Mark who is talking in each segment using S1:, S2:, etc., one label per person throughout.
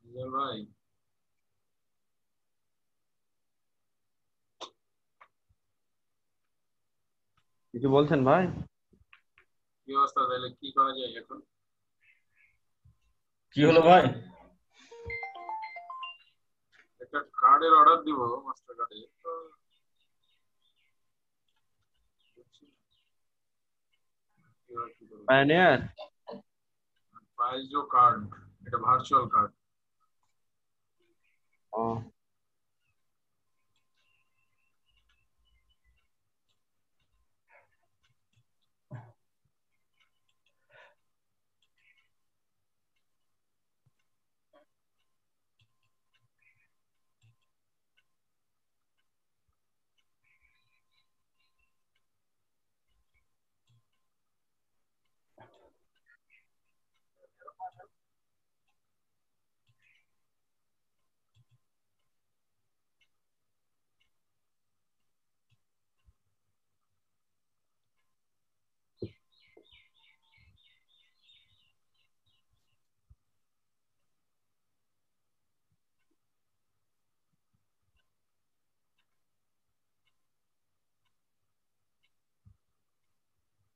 S1: ভাই,
S2: কিছু বলছেন ভাই?
S1: কি অবস্থা? তাহলে কি করা যায় এখন?
S3: কি হলো ভাই?
S1: একটা কার্ডের অর্ডার দিব, মাস্টার কার্ডে তো বুঝছি না কিভাবে কি করবো।
S2: পায়োনিয়ার।
S1: পাইজো কার্ড, এটা ভার্চুয়াল কার্ড।
S2: ও,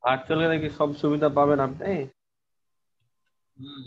S2: ভার্চুয়াল গেলে কি সব সুবিধা পাবেন আপনি?
S1: হুম।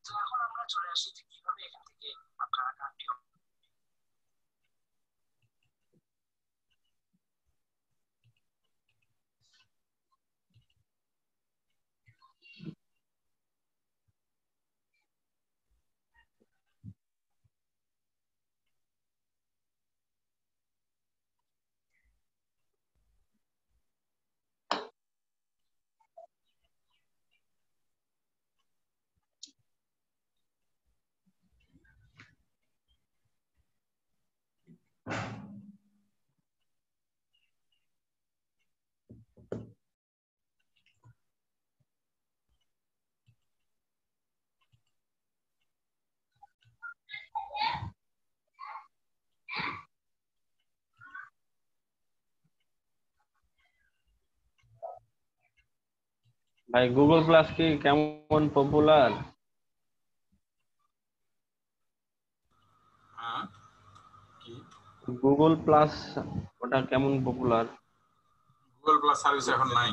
S4: তো এখন আমরা চলে আসি যে কিভাবে এখান থেকে আপনারা কার্ডটি
S2: ভাই গুগল প্লাস কি কেমন পপুলার?
S1: হ্যাঁ, কি?
S2: গুগল প্লাস ওটা কেমন পপুলার?
S1: গুগল প্লাস সার্ভিস এখন নাই।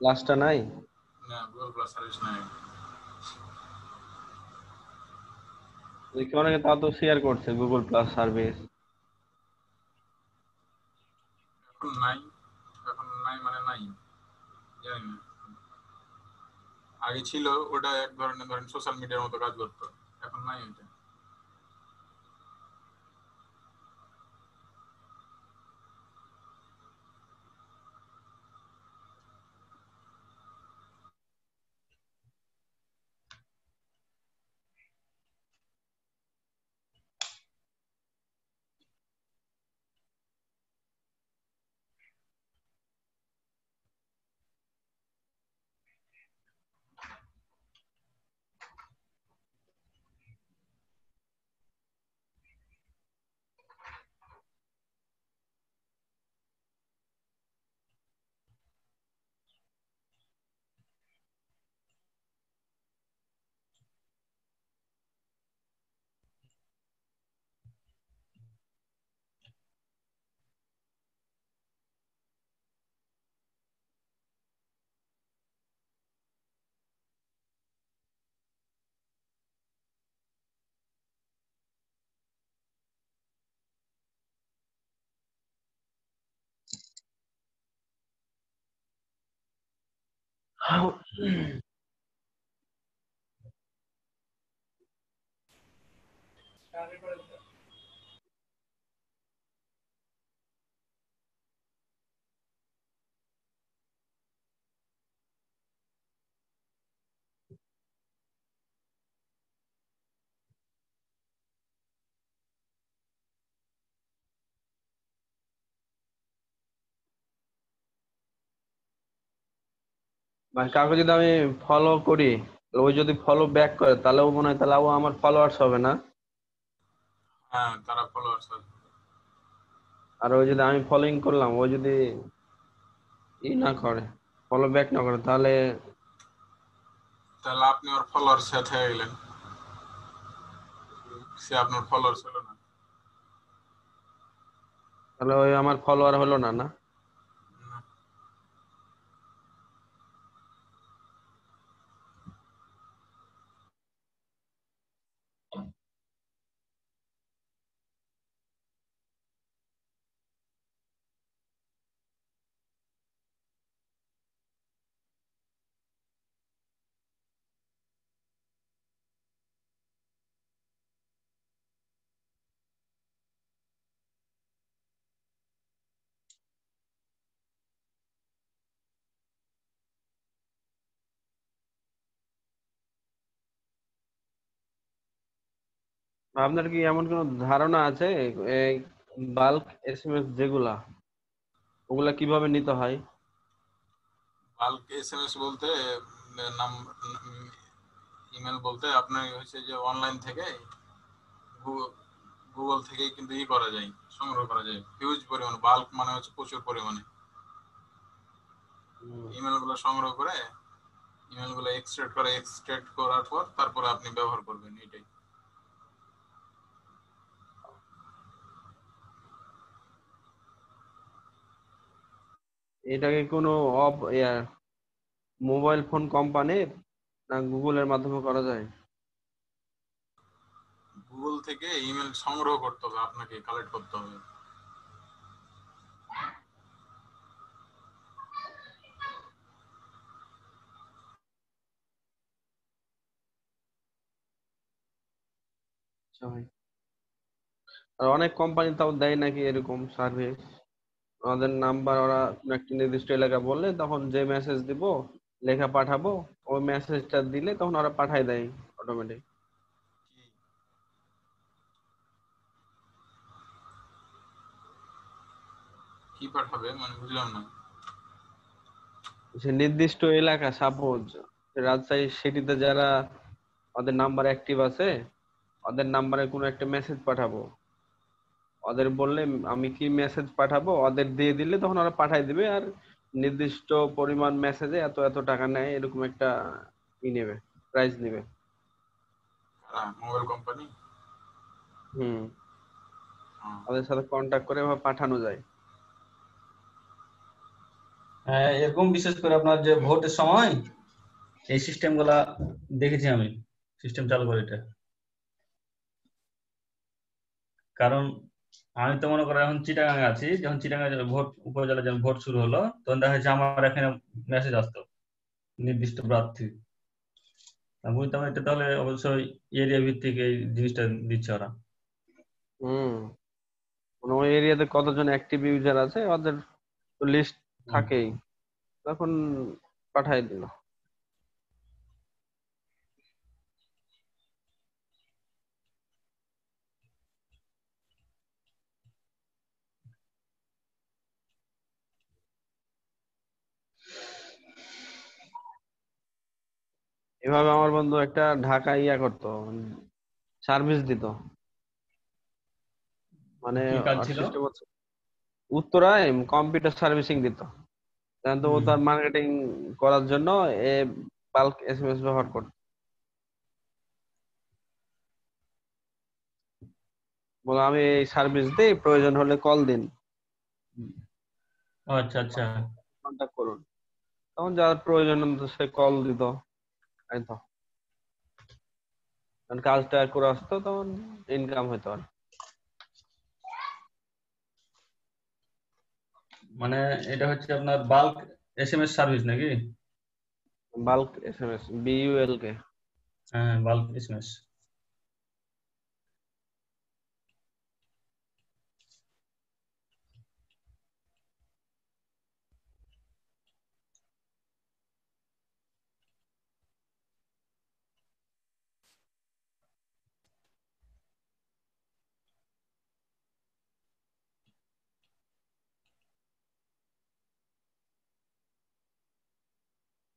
S2: প্লাসটা নাই?
S1: না, গুগল প্লাস সার্ভিস নাই।
S2: দেখি অনেকে তাও তো শেয়ার করছে গুগল প্লাস সার্ভিস।
S1: এখন নাই। এখন নাই মানে নাই, জানি না। আগে ছিল, ওটা এক ধরনের ধরেন সোশ্যাল মিডিয়ার মতো কাজ করতো। এখন নাই ওইটা।
S2: মানে কাউকে যদি আমি ফলো করি, ওই যদি ফলো ব্যাক করে তাহলে ও মনে হয় তাহলে ও আমার ফলোয়ার্স হবে না।
S1: হ্যাঁ, তারা ফলোয়ার্স আছে।
S2: আর ওই যদি আমি ফলোইং করলাম, ও যদি ই না করে, ফলো ব্যাক না করে, তাহলে
S1: তাহলে আপনি ওর ফলোয়ার্স সাথে হয়ে গেলেন, সে আপনার ফলোয়ার্স হলো না।
S2: তাহলে ওই আমার ফলোয়ার হলো না, না?
S1: না।
S2: আপনার কি এমন কোনো ধারণা আছে এই বাল্ক এসএমএস যেগুলা, ওগুলা কিভাবে নিতে হয়?
S1: বাল্ক এসএমএস বলতে নাম ইমেল বলতে আপনার হচ্ছে যে অনলাইন থেকে গুগল থেকেই কিন্তু করা যায়, সংগ্রহ করা যায় হিউজ পরিমাণে। বাল্ক মানে হচ্ছে প্রচুর পরিমাণে। ইমেল গুলো সংগ্রহ করে ইমেল গুলো এক্সট্রাক্ট করার পর তারপরে আপনি ব্যবহার করবেন, এটাই।
S2: এটাকে কোনো মোবাইল ফোন কোম্পানির না গুগলের মাধ্যমে করা যায়?
S1: গুগল থেকে ইমেল সংগ্রহ করতে হবে, আপনাকে কালেক্ট করতে হবে।
S2: আচ্ছা ভাই। আর অনেক কোম্পানি তাও দেয় নাকি এরকম সার্ভিস, আমাদের নাম্বার ওরা কোনো একটা নির্দিষ্ট এলাকা বললে তখন যে মেসেজ দিব, লেখা পাঠাবো, ওই মেসেজটা দিলে তখন ওরা পাঠায় দেয় অটোমেটিক।
S1: কি কি পাঠাবে মানে বুঝলাম না।
S2: সে নির্দিষ্ট এলাকা, সাপোজ রাজশাহী সিটিতে যারা ওদের নাম্বার অ্যাক্টিভ আছে, ওদের নাম্বারে কোনো একটা মেসেজ পাঠাবো, ওদের বললে আমি কি মেসেজ পাঠাবো, ওদের দিয়ে দিলে তখন ওরা পাঠাই দিবে। আর নির্দিষ্ট পরিমাণ মেসেজে এত এত টাকা নেয়, এরকম একটা নেবে, প্রাইস নেবে।
S1: Mobile company.
S2: হুম। ওদের সাথে কন্ট্যাক্ট করে এভাবে পাঠানো যায়।
S3: হ্যাঁ, এরকম বিশেষ করে আপনার যে ভোটের সময় এই সিস্টেম গুলা দেখেছি আমি, সিস্টেম চালু করে এটা। কারণ আমি তো মনে করি এখন চিটাগাং আছি, যখন চিটাগাং ভোট উপজেলা যখন ভোট শুরু হলো তখন দেখা যাচ্ছে আমার এখানে মেসেজ আসতো নির্দিষ্ট প্রার্থী। আমি বুঝতাম এটা তাহলে অবশ্যই এরিয়া ভিত্তিক এই জিনিসটা দিচ্ছে ওরা।
S2: হুম। মানে ওই এরিয়াতে কতজন অ্যাক্টিভ ইউজার আছে ওদের লিস্ট
S3: হুম।
S2: থাকেই, তখন পাঠাই দিল। এভাবে আমার বন্ধু একটা ঢাকা করতো, সার্ভিস দিত। মানে
S3: কি কাজ
S2: আর
S3: ছিল?
S2: সিস্টেম হচ্ছে উত্তরায় কম্পিউটার সার্ভিসিং দিত। কারণ তো ও
S3: হুম।
S2: তার মার্কেটিং করার জন্য এ বাল্ক এসএমএস ব্যবহার করতো। বলে আমি এই সার্ভিস দিই, প্রয়োজন হলে কল দিন,
S3: ও আচ্ছা আচ্ছা।
S2: কন্ট্যাক্ট করুন। তখন যার প্রয়োজন হতো সে কল দিত, এই তো। কারণ কাজটা করে আসতো, তখন ইনকাম হতো আর।
S3: মানে এটা হচ্ছে আপনার বাল্ক এসএমএস সার্ভিস নাকি?
S2: Bulk SMS, BULK।
S3: হ্যাঁ, বাল্ক এসএমএস।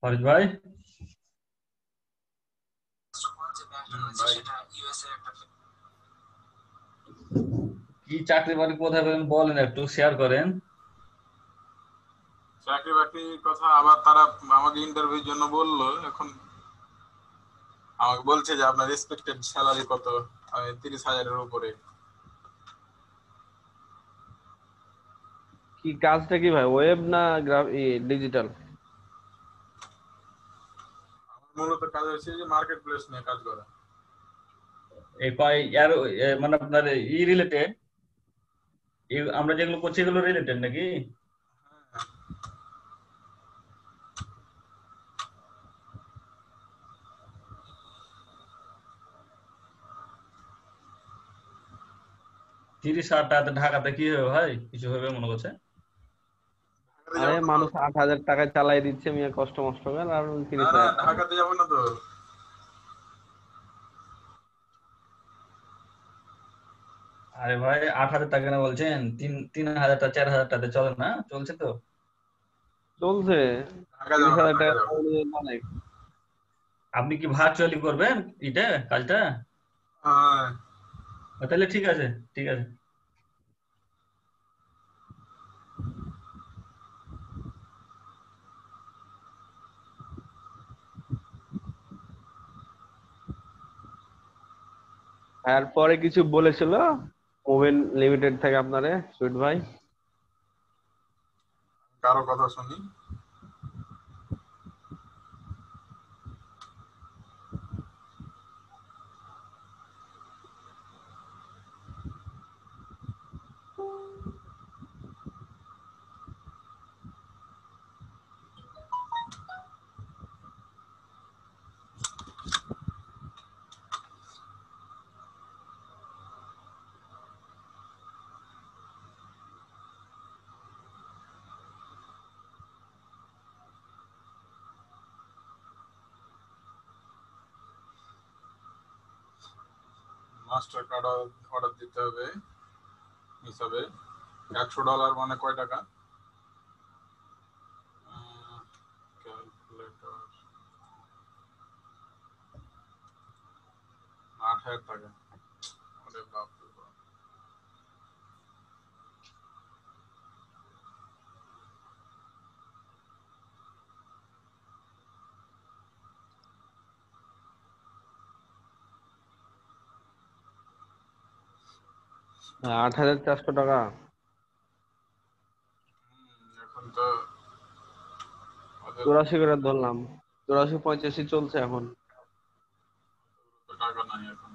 S3: ফরিদ ভাই,
S4: যে ব্যাংকটা রয়েছে
S1: ভাই
S4: সেটা ইউএসএ একটা
S3: কি চাকরি বাকরি কোথায় পেলেন বলেন, একটু শেয়ার করেন।
S1: চাকরি বাকরির কথা আবার তারা আমাকে ইন্টারভিউর জন্য বললো। এখন আমাকে বলছে যে আপনার এক্সপেক্টেড স্যালারি কত। আমি 30,000-এর উপরে।
S2: কি কাজটা কি ভাই, ওয়েব না ডিজিটাল?
S1: আমার মূলত কাজ হচ্ছে যে মার্কেট প্লেস নিয়ে কাজ করা।
S3: মানে আপনার ই রিলেটেড, আমরা যেগুলো করছি এগুলো রিলেটেড নাকি?
S1: হ্যাঁ,
S3: 30,000 টাকাতে ঢাকাতে কি হবে ভাই, কিছু হবে মনে করছে?
S1: ঢাকাতে
S2: আরে
S1: যাবো না তো।
S2: মানুষ 8,000 টাকায় চালাই দিচ্ছে মিয়া, কষ্ট মষ্ট করে, আর
S1: না
S2: 30,000 টাকা।
S1: ঢাকাতে যাবো না তো।
S3: আরে ভাই, 8,000 টাকা না বলছেন? 3,000 টাকা 4,000 টাকাতে চলে না? চলছে তো।
S2: চলছে।
S1: ঢাকা
S2: তিরিশ
S1: যাবো না,
S2: হাজার
S1: ঢাকা
S2: টাকা
S1: যাবো।
S2: অনেক।
S3: আপনি কি ভার্চুয়ালি করবেন এটা কাজটা?
S1: হ্যাঁ,
S3: তাহলে ঠিক আছে, ঠিক আছে।
S2: তারপরে কিছু বলেছিল মোবাইল লিমিটেড থেকে আপনারে সুইট ভাই?
S1: কারো কথা শুনি। মাস্টার কার্ড অর্ডার দিতে হবে হিসাবে। $100 মানে কয় টাকা? ক্যালকুলেটর। 8,000 টাকা। ওরে বাপ রে বাপ।
S2: হ্যাঁ, 8,400 টাকা।
S1: এখন তো ওদের
S2: 84 করে ধরলাম, 84-85 চলছে এখন।
S1: তো টাকা নাই এখন।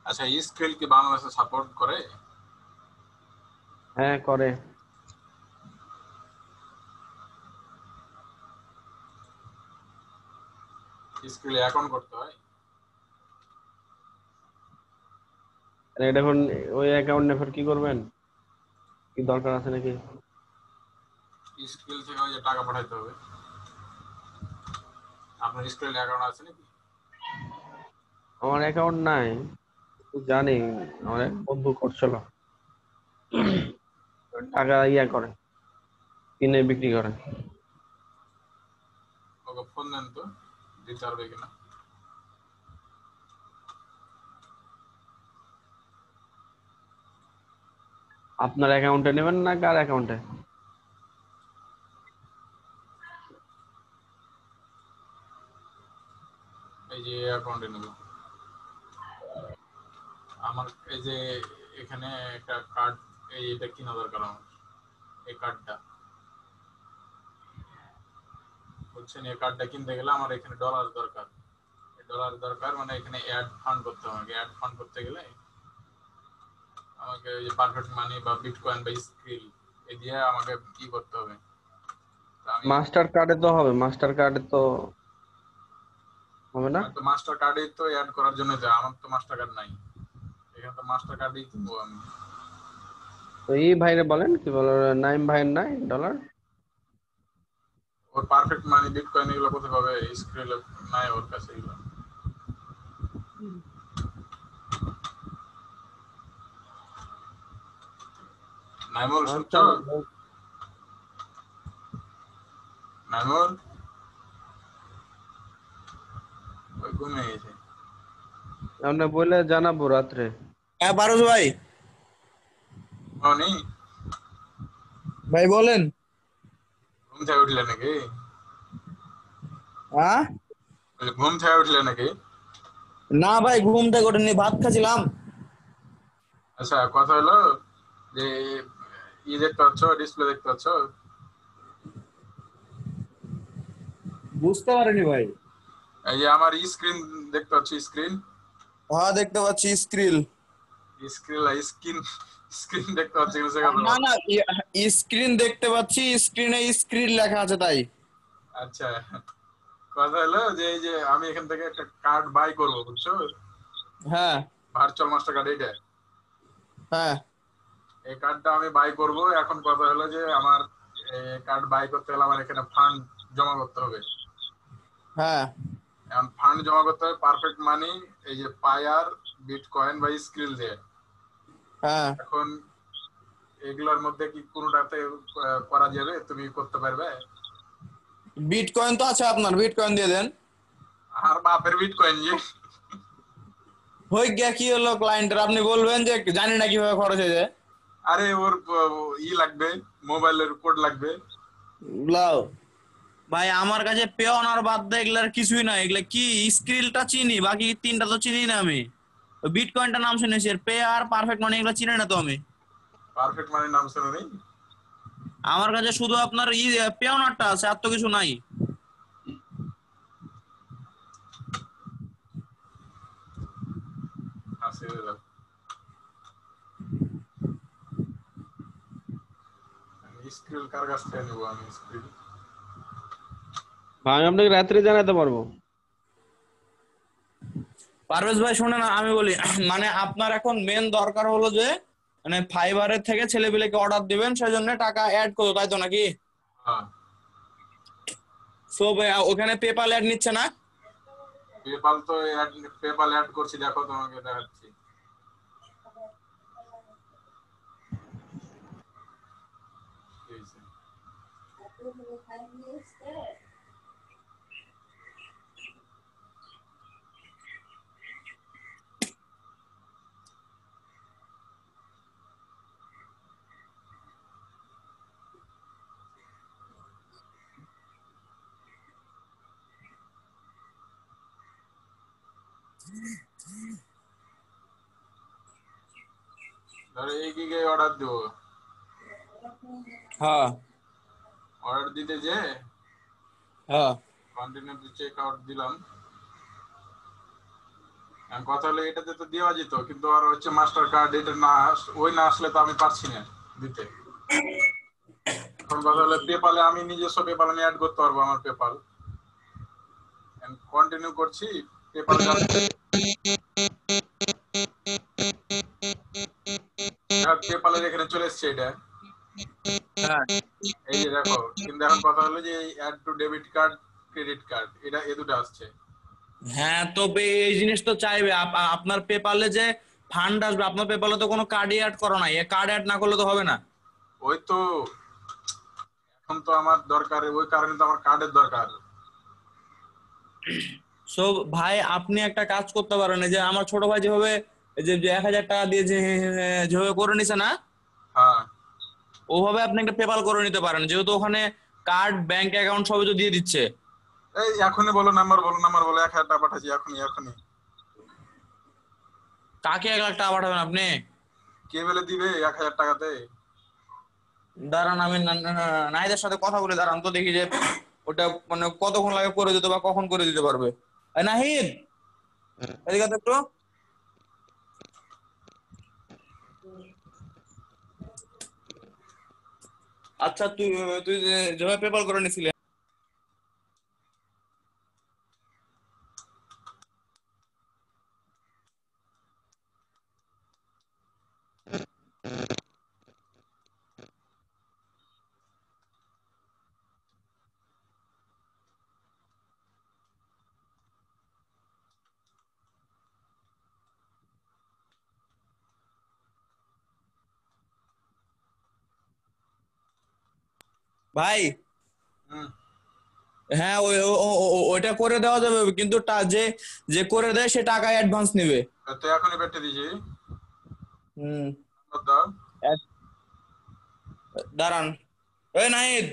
S1: আচ্ছা, স্কিল কি বাংলাদেশে সাপোর্ট করে?
S2: হ্যাঁ করে।
S1: স্কিল অ্যাকাউন্ট করতে হয়?
S2: আর এটা এখন ওই অ্যাকাউন্টে ফের কি করবেন, কি দরকার আছে নাকি?
S1: স্কিল থেকে ওই যে টাকা পাঠাইতে হবে। আপনার স্কিল অ্যাকাউন্ট আছে নাকি?
S2: আমার অ্যাকাউন্ট নাই, জানি আমার এক বন্ধু করছিল, টাকা ইয়া করে, কিনে বিক্রি করে।
S1: ওকে ফোন দেন তো, দিতে পারবে কিনা।
S2: আপনার অ্যাকাউন্টে নেবেন না কার অ্যাকাউন্টে?
S1: এই যে অ্যাকাউন্টে নেব আমার। এই যে এখানে একটা কার্ড, এটা কিনা দরকার আমার, এই কার্ডটা বুঝছেন। এই কার্ডটা কিনতে গেলে আমার এখানে ডলার দরকার। ডলার দরকার মানে এখানে অ্যাড ফান্ড করতে হবে। আমাকে অ্যাড ফান্ড করতে গেলে আমাকে ওই যে পারফেক্ট মানি বা বিটকয়েন বা স্কিল এ দিয়ে আমাকে কি করতে হবে। তা আমি
S2: মাস্টার কার্ডে তো হবে, মাস্টার কার্ডে তো হবে না।
S1: তো মাস্টার কার্ডেই তো অ্যাড করার জন্য যা, আমার তো মাস্টার কার্ড নাই। এখানে তো মাস্টার কার্ডই কিনবো আমি।
S2: তো এই ভাইরে বলেন, কি বলে, নাইম ভাইয়ের নাই ডলার?
S1: ওর পারফেক্ট মানি বিটকয়েন এগুলো কোথায় পাবে? স্কিল নাই ওর কাছে এগুলো। নাইমুল
S2: আচ্ছা,
S1: শুনছো? নাইমুল ওই ঘুমিয়ে গেছে।
S2: আমরা বলে জানাবো রাত্রে।
S5: হ্যাঁ পারস ভাই।
S1: মনি
S5: ভাই বলেন।
S1: ঘুম থেকে উঠলে নাকি?
S5: হ্যাঁ
S1: ঘুম থেকে উঠলে নাকি?
S5: না ভাই, ঘুম থেকে ওঠেনি, ভাত খাচ্ছিলাম।
S1: আচ্ছা, কথা হলো যে দেখতে পাচ্ছ, ডিসপ্লে দেখতে পাচ্ছ?
S5: বুঝতে পারিনি ভাই।
S1: এই যে আমার স্ক্রিন দেখতে পাচ্ছ, স্ক্রিন
S5: হ্যাঁ দেখতে পাচ্ছি স্ক্রিন।
S1: স্ক্রিন স্ক্রিন স্ক্রিন দেখতে পাচ্ছি কিনা
S5: না না, স্ক্রিন দেখতে পাচ্ছি, স্ক্রিনে স্ক্রিন লেখা আছে তাই।
S1: আচ্ছা, কথা হলো যে এই যে আমি এখান থেকে একটা কার্ড বাই করবো বুঝছো,
S5: হ্যাঁ
S1: ভার্চুয়াল মাস্টার কার্ড এইটা।
S5: হ্যাঁ
S1: এই কার্ডটা আমি বাই করব। এখন কথা হলো যে আমার কার্ড বাই করতে গেলে আমার এখানে ফান্ড জমা করতে হবে।
S5: হ্যাঁ
S1: এখন ফান্ড জমা করতে হবে পারফেক্ট মানি, এই যে পায়ার, বিটকয়েন বা স্ক্রিল দিয়ে।
S5: হ্যাঁ।
S1: এখন এগুলোর মধ্যে কি কোনোটাতে করা যাবে? তুমি করতে পারবে?
S5: বিটকয়েন তো আছে আপনার, বিটকয়েন দিয়ে দেন।
S1: আর বাপের বিটকয়েন যে
S5: হয়ে গিয়া কি হলো ক্লায়েন্টের, আপনি বলবেন যে জানি না কিভাবে খরচ হয়ে যায়।
S1: আরে ওর লাগবে, মোবাইলের কোড লাগবে।
S5: লাও ভাই, আমার কাছে পেওন আর বাদ দেয় এগুলার কিছুই না। এগুলা কি, স্ক্রিলটা চিনি, বাকি তিনটা তো চিনি না আমি। বিটকয়েনটা নাম শুনেছি, আর পে আর পারফেক্ট মানি এগুলো চিনি না তো আমি।
S1: পারফেক্ট মানির নাম শুনে নেই?
S5: আমার কাছে শুধু আপনার পেওনারটা আছে, আর তো কিছু নাই।
S1: আছে স্ক্রিল কার কাছ থেকে নেবো আমি স্ক্রিল?
S2: ভাই আপনাকে রাত্রে জানাতে পারবো।
S5: পারভেজ ভাই শোনেন, আমি বলি মানে আপনার এখন মেন দরকার হলো যে মানে ফাইবারের থেকে ছেলেপিলেকে অর্ডার দিবেন, সেজন্য টাকা অ্যাড করো, তাই তো নাকি?
S1: হ্যাঁ,
S5: সো ওখানে পেপাল অ্যাড নিচ্ছে না?
S1: পেপাল তো পেপাল অ্যাড করছি, দেখো তোমাকে দেখাচ্ছি। কি হয়েছে? ধরো এই গিগে অর্ডার দেবো।
S5: হ্যাঁ
S1: অর্ডার দিতে যে
S5: হ্যাঁ
S1: কন্টিনিউ চেক আউট দিলাম। কথা হলো এটাতে তো দেওয়া যেত, কিন্তু আর হচ্ছে মাস্টার কার্ড এটা না ওই না আসলে তো আমি পারছি না দিতে। এখন কথা হলো পেপালে আমি নিজস্ব পেপাল আমি অ্যাড করতে পারবো, আমার পেপাল কন্টিনিউ করছি। পেপাল পেপালের এখানে চলে এসছে এটা,
S5: হ্যাঁ
S1: এই যে দেখো। কিন্তু এখন কথা হলো যে add to debit card credit card এটা এ দুটো আসছে।
S5: হ্যাঁ, তবে এই জিনিস তো চাইবে আপনার পেপালে যে ফান্ড আসবে, আপনার পেপালে তো কোনো কার্ডই অ্যাড করা নাই, কার্ড অ্যাড না করলে তো হবে না।
S1: ওই তো এখন তো আমার দরকার, ওই কারণে তো আমার কার্ডের দরকার।
S5: সো ভাই আপনি একটা কাজ করতে পারেন, এই যে আমার ছোট ভাই যেভাবে এই যে 1000 টাকা দিয়ে যেভাবে করে নিছে না,
S1: হ্যাঁ
S5: ওভাবে আপনি একটা পেপাল করে নিতে পারেন, যেহেতু ওখানে কার্ড ব্যাংক অ্যাকাউন্ট সবই তো দিয়ে দিচ্ছে।
S1: এই এখনই বলো নাম্বার, বলো নাম্বার বলো, 1000 টাকা পাঠাচ্ছি এখনই এখনই।
S5: কাকে 1 লাখ টাকা পাঠাবেন আপনি?
S1: কে বলে দিবে 1000 টাকাতে?
S5: দাঁড়ান আমি নাহিদের সাথে কথা বলে দাঁড়ান তো, দেখি যে ওটা মানে কতক্ষণ লাগে করে দিতে বা কখন করে দিতে পারবে। নাহিদ এদিকে তো একটু। আচ্ছা তুই তুই যেভাবে পেপাল করে নিছিলি, ভাই
S1: হুম
S5: হ্যাঁ ওইটা করে দেওয়া যাবে, কিন্তু যে যে করে দেয় সে টাকা অ্যাডভান্স নেবে।
S1: তো এখনই পেটে দিছি।
S5: হুম
S1: দাও।
S5: দাঁড়ান এই নাহিদ,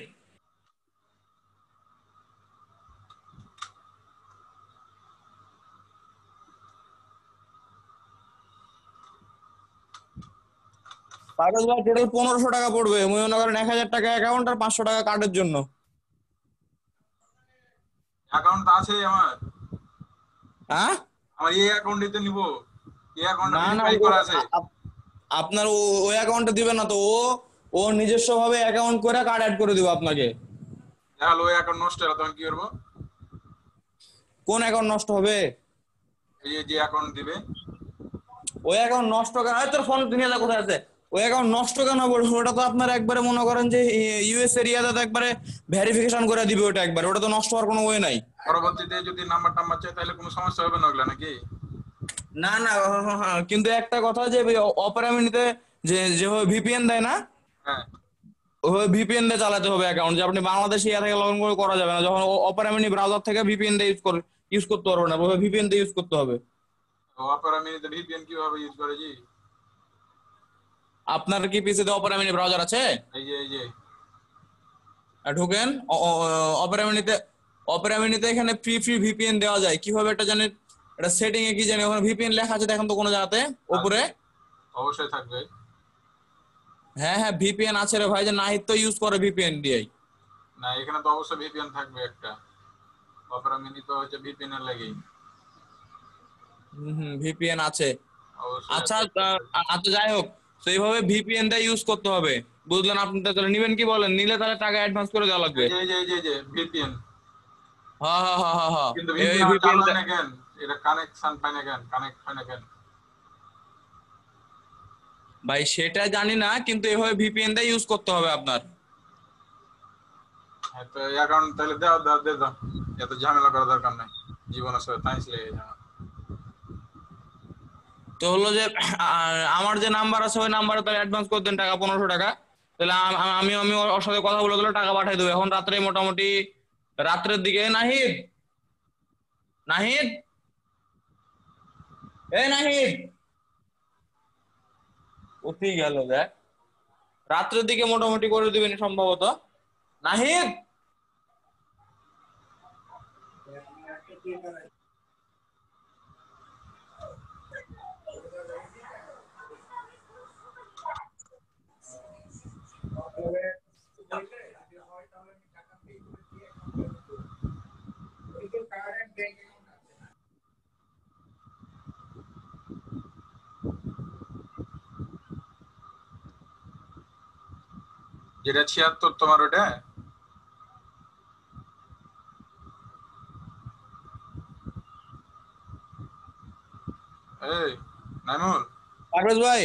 S5: পারভেজ ভাই টোটাল 1500 টাকা পড়বে, মনে করেন 1000 টাকা অ্যাকাউন্ট আর 500 টাকা কার্ডের জন্য।
S1: অ্যাকাউন্ট আছে আমার,
S5: হ্যাঁ
S1: আমার এই অ্যাকাউন্টে তো নিব, এই অ্যাকাউন্টে
S5: না না
S1: ভেরিফাই করা আছে।
S5: আপনার ওই অ্যাকাউন্টে দিবে না তো, ও নিজস্ব ভাবে অ্যাকাউন্ট করে কার্ড অ্যাড করে দিবে আপনাকে।
S1: তাহলে ওই অ্যাকাউন্ট নষ্ট হলে তখন কি করবো?
S5: কোন অ্যাকাউন্ট নষ্ট হবে?
S1: এই যে যে অ্যাকাউন্ট দিবে।
S5: ওই অ্যাকাউন্ট নষ্ট কেন, তোর ফোন নিয়ে যা কোথায় আছে, ওই অ্যাকাউন্ট নষ্ট কেন বলবো? ওটা তো আপনার একবারে মনে করেন যে ইউএস এরিয়াতে তো একবারে ভেরিফিকেশন করে দিবে ওটা একবার, ওটা তো নষ্ট হওয়ার কোনো ওয়ে নাই।
S1: পরবর্তীতে যদি নাম্বার টাম্বার চাই তাহলে কোনো সমস্যা হবে না ওগুলা নাকি?
S5: না না কিন্তু একটা কথা যে অপেরামিনিতে যেভাবে ভিপিএন দেয় না,
S1: হ্যাঁ
S5: ওইভাবে ভিপিএন দিয়ে চালাতে হবে অ্যাকাউন্ট, যে আপনি বাংলাদেশে ইয়া থেকে লগ ইন করে করা যাবে না, যখন অপেরামিনি ব্রাউজার থেকে ভিপিএন দিয়ে ইউজ করতে পারবে না, ওইভাবে ভিপিএন দিয়ে ইউজ করতে হবে।
S1: অপেরা মিনিতে ভিপিএন কিভাবে ইউজ করে জি?
S5: আপনার কি পিসিতে অপেরামিনি ব্রাউজার আছে?
S1: এই যে
S5: ঢোকেন অপেরামিনিতে এখানে ফ্রি ভিপিএন দেওয়া যায়, কিভাবে এটা জানেন? এটা সেটিং এ কি জানি ওখানে ভিপিএন লেখা আছে, দেখেন তো কোনো জায়গাতে উপরে।
S1: অবশ্যই থাকবে।
S5: হ্যাঁ হ্যাঁ ভিপিএন আছে রে ভাই, যে নাহিদ তো ইউজ করে ভিপিএন দিয়েই।
S1: না এখানে তো অবশ্যই ভিপিএন থাকবে একটা, অপেরা মিনি তো হচ্ছে ভিপিএন এর লাগেই।
S5: ভিপিএন আছে।
S1: অবশ্যই
S5: আচ্ছা
S1: আছে।
S5: আচ্ছা যাই হোক, তো এইভাবে ভিপিএন দিয়ে ইউজ করতে হবে, বুঝলেন? আপনি তাহলে নিবেন কি বলেন? নিলে তাহলে টাকা অ্যাডভান্স করে দেওয়া লাগবে।
S1: এই যে ভিপিএন,
S5: হ্যাঁ হ্যাঁ হ্যাঁ হ্যাঁ হ্যাঁ
S1: কিন্তু
S5: এই
S1: ভিপিএন আমার
S5: ভিপিএন।
S1: চালু হয় না কেন? এটা কানেকশন পাই না কেন, কানেক্ট হয় না কেন?
S5: ভাই সেটা জানি না, কিন্তু এভাবে ভিপিএন দিয়ে ইউজ করতে হবে আপনার।
S1: হ্যাঁ তো অ্যাকাউন্ট তাহলে দাও দে দাও, এত ঝামেলা করার দরকার নাই, জীবন আসলে তাই লেগে যাবে।
S5: তো হলো যে আমার যে নাম্বার আছে ওই নাম্বারে তাহলে অ্যাডভান্স করে দেন টাকা 1500 টাকা, তাহলে আমি আমি ওর সাথে কথা বলে দিলে টাকা পাঠিয়ে দেবো। এখন রাত্রে মোটামুটি রাত্রের দিকে। নাহিদ নাহিদ এই নাহিদ, উঠেই গেল দেখ। রাত্রের দিকে মোটামুটি করে দিবেন সম্ভবত। নাহিদ
S1: এটা 76 তোমার ওটা? এই নাইমুল,
S5: পারভেজ ভাই,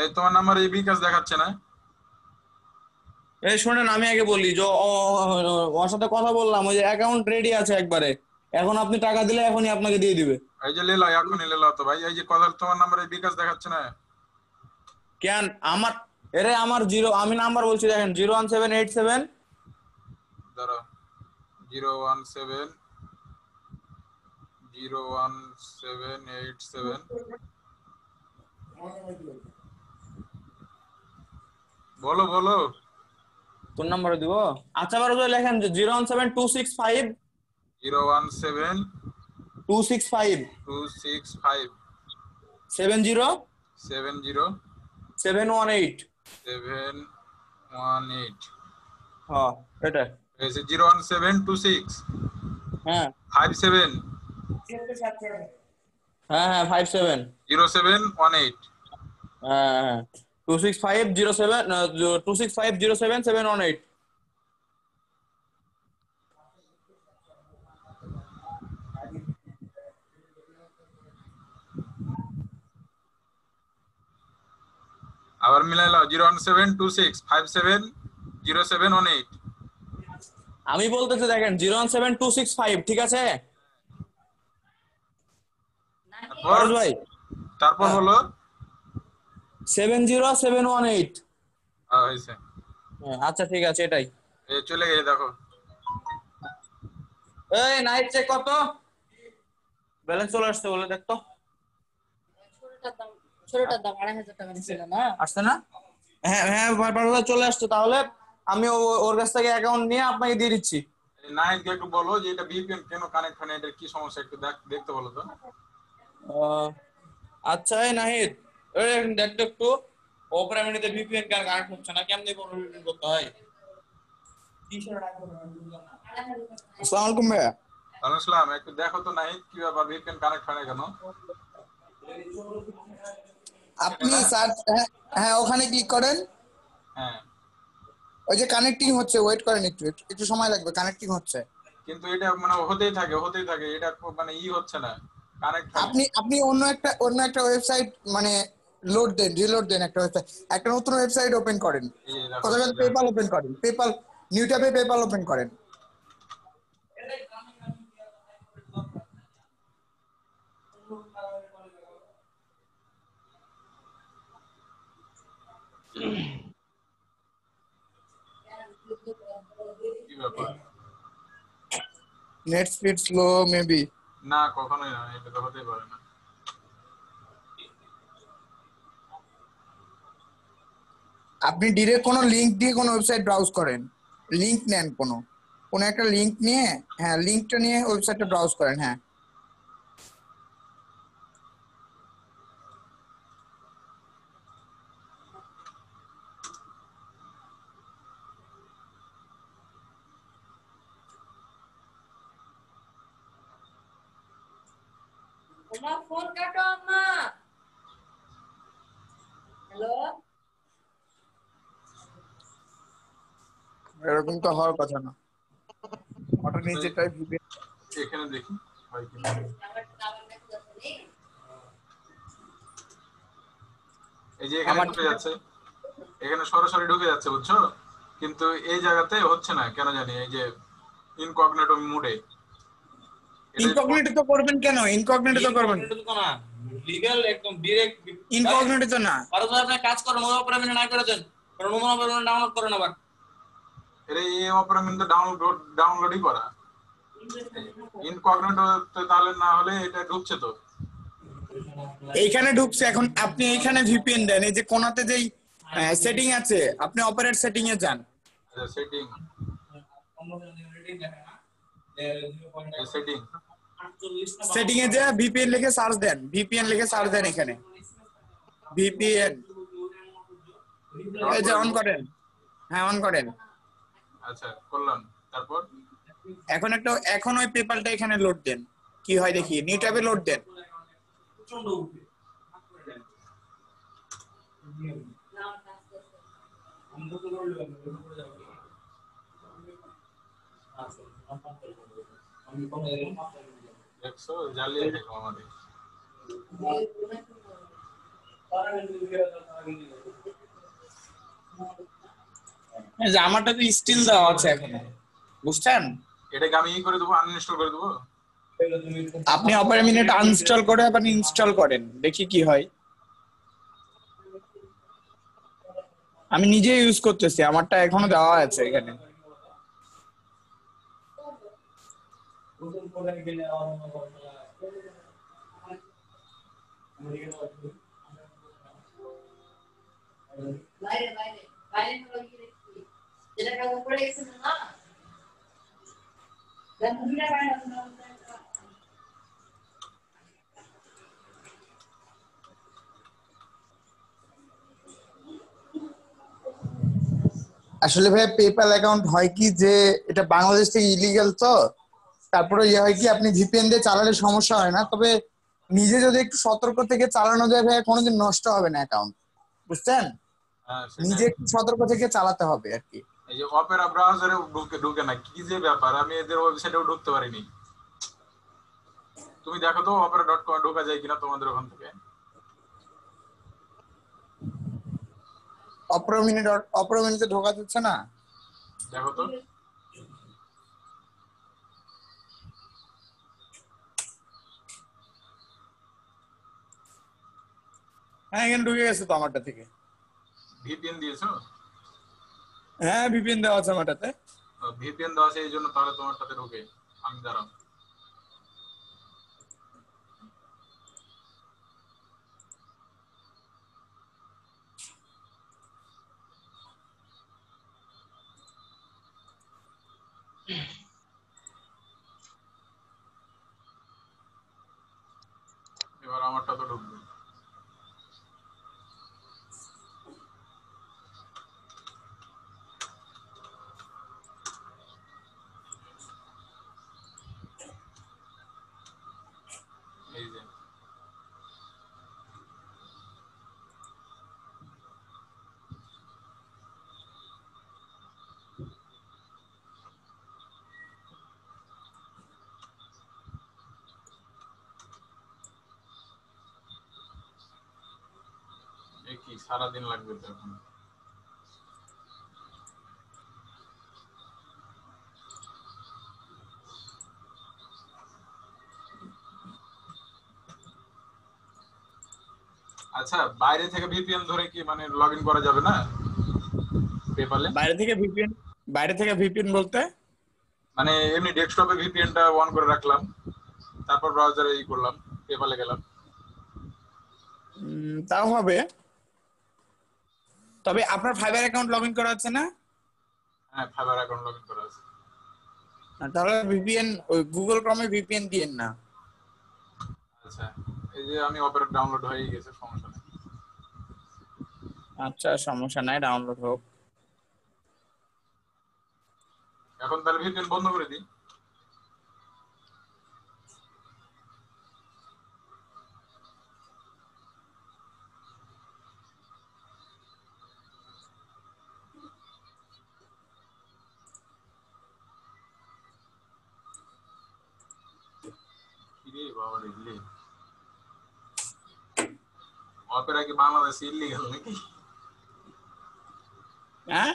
S1: এই তোমার নাম্বার এই বিকাশ দেখাচ্ছে না?
S5: এই শোনেন আমি আগে বলি যে ওর সাথে কথা বললাম, ওই যে অ্যাকাউন্ট রেডি আছে একবারে, এখন আপনি টাকা দিলে এখনই আপনাকে দিয়ে দিবে।
S1: এই যে লেলা, এখনই লেলা তো ভাই। এই যে কথা, তোমার নাম্বার এই বিকাশ দেখাচ্ছে না?
S5: কেন আমার আমার আমি নাম্বার বলছি দেখেন 01787
S1: ধরো 01787 বলো বলো।
S5: কোন নাম্বারে দিব? আচ্ছা বারো লেখেন যে 017
S1: 017
S5: 265
S1: 265
S5: 70
S1: 70
S5: 718।
S1: 718।
S5: হ্যাঁ এটা।
S1: এই যে 01726
S5: হ্যাঁ
S1: 57
S5: হ্যাঁ 57
S1: 0718।
S5: হ্যাঁ 26507
S1: আবার মিলাইলো 01726570718।
S5: আমি বলতেছি দেখেন 017 265, ঠিক আছে
S1: তারপর
S5: ভাই?
S1: তারপর হলো
S5: 70718।
S1: হয়েছে।
S5: আচ্ছা ঠিক আছে এটাই।
S1: এই চলে গেছে দেখো।
S5: এই নাইট চেক কত ব্যালেন্স চলে আসছে বলে দেখতো।
S6: ছোটটার দাম 2500 টাকা ছিল না?
S5: আসছে না? হ্যাঁ হ্যাঁ চলে আসছে। তাহলে আমি ওর কাছ থেকে অ্যাকাউন্ট নিয়ে আপনাকে দিয়ে দিচ্ছি।
S1: নাইটকে একটু বলো যে এটা ভিপিএন কেন কানেক্ট হয় না, এটা কি সমস্যা একটু দেখতে বলো তো।
S5: আচ্ছা এই নাহিদ, এই দেখতো একটু ওপেরা মিনিতে ভিপিএন কেন কানেক্ট হচ্ছে না, কেমনে ভিপিএন করতে হয়? আসসালামু আলাইকুম ভাইয়া।
S1: ওয়ালাইকুম আসসালাম। একটু দেখো তো নাহিদ কি ব্যাপার, ভিপিএন কানেক্ট হয় না কেন?
S7: আপনি সার্চ, হ্যাঁ ওখানে ক্লিক করেন।
S1: হ্যাঁ
S7: ওই যে কানেক্টিং হচ্ছে, ওয়েট করেন একটু, একটু সময় লাগবে, কানেক্টিং হচ্ছে।
S1: কিন্তু এটা মানে হতেই থাকে এটা মানে হচ্ছে না, কানেক্ট হয় না।
S7: আপনি অন্য একটা ওয়েবসাইট মানে লোড দেন, রিলোড দেন একটা ওয়েবসাইট, একটা নতুন ওয়েবসাইট ওপেন করেন।
S1: এই যে দেখো,
S7: কথা বলেন পেপাল ওপেন করেন, পেপাল নিউ ট্যাবে পেপাল ওপেন করেন।
S1: কি ব্যাপার?
S7: Net speed slow maybe.
S1: না কখনোই না, এটা তো হতেই পারে না।
S7: আপনি ডিরেক্ট কোনো লিংক দিয়ে কোনো ওয়েবসাইট ব্রাউজ করেন, লিংক নেন কোনো একটা লিংক নিয়ে, হ্যাঁ লিংকটা নিয়ে ওয়েবসাইটটা ব্রাউজ করেন। হ্যাঁ
S6: তোমার ফোন কাটো আম্মা। হ্যালো,
S7: এরকম তো হওয়ার কথা না। ওটা নিজেটাই ভিপিএন।
S1: এখানে দেখি হয় কিনা। এই যে এখানে ঢুকে যাচ্ছে, এখানে সরাসরি ঢুকে যাচ্ছে বুঝছো, কিন্তু এই জায়গাতে হচ্ছে না কেন জানি। এই যে ইনকগনিটো মোডে,
S7: ইনকগনিটো তো করবেন কেন? ইনকগনিটো তো করবেন
S5: না, লিগ্যাল একদম ডাইরেক্ট
S7: ইনকগনিটো তো না।
S5: আর তো আপনি কাজ করেন ওই অপরা মিনিট না করে দেন, কারণ ওমন অপরা ডাউনলোড করেন আবার।
S1: এই অপরা কিন্তু ডাউনলোডই করা ইনকগনিটো, তাহলে না হলে এটা ঢুকছে তো।
S7: এইখানে ঢুকছে। এখন আপনি এইখানে ভিপিএন দেন, এই যে কোনাতে যেই সেটিং আছে, আপনি অপারেট সেটিং এ যান।
S1: সেটিং সেটিং
S7: সেটিং এ যা ভিপিএন লিখে সার্চ দেন, ভিপিএন লিখে সার্চ দেন এখানে ভিপিএন, এই যে অন করেন। হ্যাঁ অন করেন।
S1: আচ্ছা করলাম। তারপর
S7: এখন ওই পেপারটা এখানে লোড দেন, কি হয় দেখি। নিউ ট্যাবে লোড দেন।
S1: দেখছো জ্বালিয়ে খেলো আমাদের।
S7: এই যে আমারটা তো স্টিল দেওয়া আছে এখনো, বুঝছেন?
S1: এটাকে আমি করে দেবো, আনইনস্টল করে দেবো।
S7: আপনি অপেরা মিনিট আনইনস্টল করে আবার ইনস্টল করেন, দেখি কি হয়। আমি নিজে ইউজ করতেছি, আমারটা এখনো দেওয়া আছে এখানে।
S6: বাইরে বাইরে বাইরে লাগিয়ে রেখেছি, যেটা কাজ করে গেছে না দেন দুইটা বাইরে আছে না।
S7: আসলে ভাই পেপ্যাল অ্যাকাউন্ট হয় কি যে এটা বাংলাদেশ থেকে ইলিগাল, তো তারপরে ইয়ে হয় কি আপনি ভিপিএন দিয়ে চালালে সমস্যা হয় না, তবে নিজে যদি একটু সতর্ক থেকে চালানো যায় ভাই কোনোদিন নষ্ট হবে না অ্যাকাউন্ট, বুঝছেন?
S1: হ্যাঁ
S7: নিজে
S1: সেটাই।
S7: একটু সতর্ক থেকে চালাতে হবে আর কি।
S1: এই যে অপেরা ব্রাউজারে ঢুকে না, কি যে ব্যাপার, আমি এদের ওয়েবসাইটেও ঢুকতে পারিনি। তুমি দেখো তো opera.com ঢোকা যায় কিনা তোমাদের ওখান থেকে।
S7: অপরা মিনিটে ঢোকা যাচ্ছে না?
S1: দেখো তো।
S7: হ্যাঁ এখানে ঢুকে গেছে তো আমারটা থেকে।
S1: ভিপিএন দিয়েছো?
S7: হ্যাঁ ভিপিএন দেওয়া আছে আমারটাতে।
S1: ভিপিএন দেওয়া আছে এই জন্য তাহলে তোমারটাতে ঢোকে। আমি দাঁড়াও। এবার আমারটা তো ঢুকবে। এই যে কি সারাদিন লাগবে তো এখন। আচ্ছা বাইরে থেকে ভিপিএন ধরে কি মানে লগ ইন করা যাবে না পেপালে?
S7: বাইরে থেকে ভিপিএন বলতে
S1: মানে এমনি ডেস্কটপে ভিপিএনটা অন করে রাখলাম, তারপর ব্রাউজারে ই করলাম, পেপালে গেলাম।
S7: তাও হবে, তবে আপনার ফাইবার অ্যাকাউন্ট লগ ইন করা আছে না?
S1: হ্যাঁ ফাইবার অ্যাকাউন্ট লগ ইন করা আছে।
S7: তাহলে ভিপিএন ওই গুগল ক্রমে ভিপিএন দিয়েন না।
S1: আচ্ছা এই যে আমি অপেরা ডাউনলোড হয়ে গেছে, সমস্যা নেই।
S7: আচ্ছা সমস্যা নাই, ডাউনলোড হোক।
S1: এখন তাহলে ভিপিএন বন্ধ করে দিই। কিরে বাবা দেখলি অপেরা কি বাংলাদেশে ইলিগাল নাকি?
S7: হ্যাঁ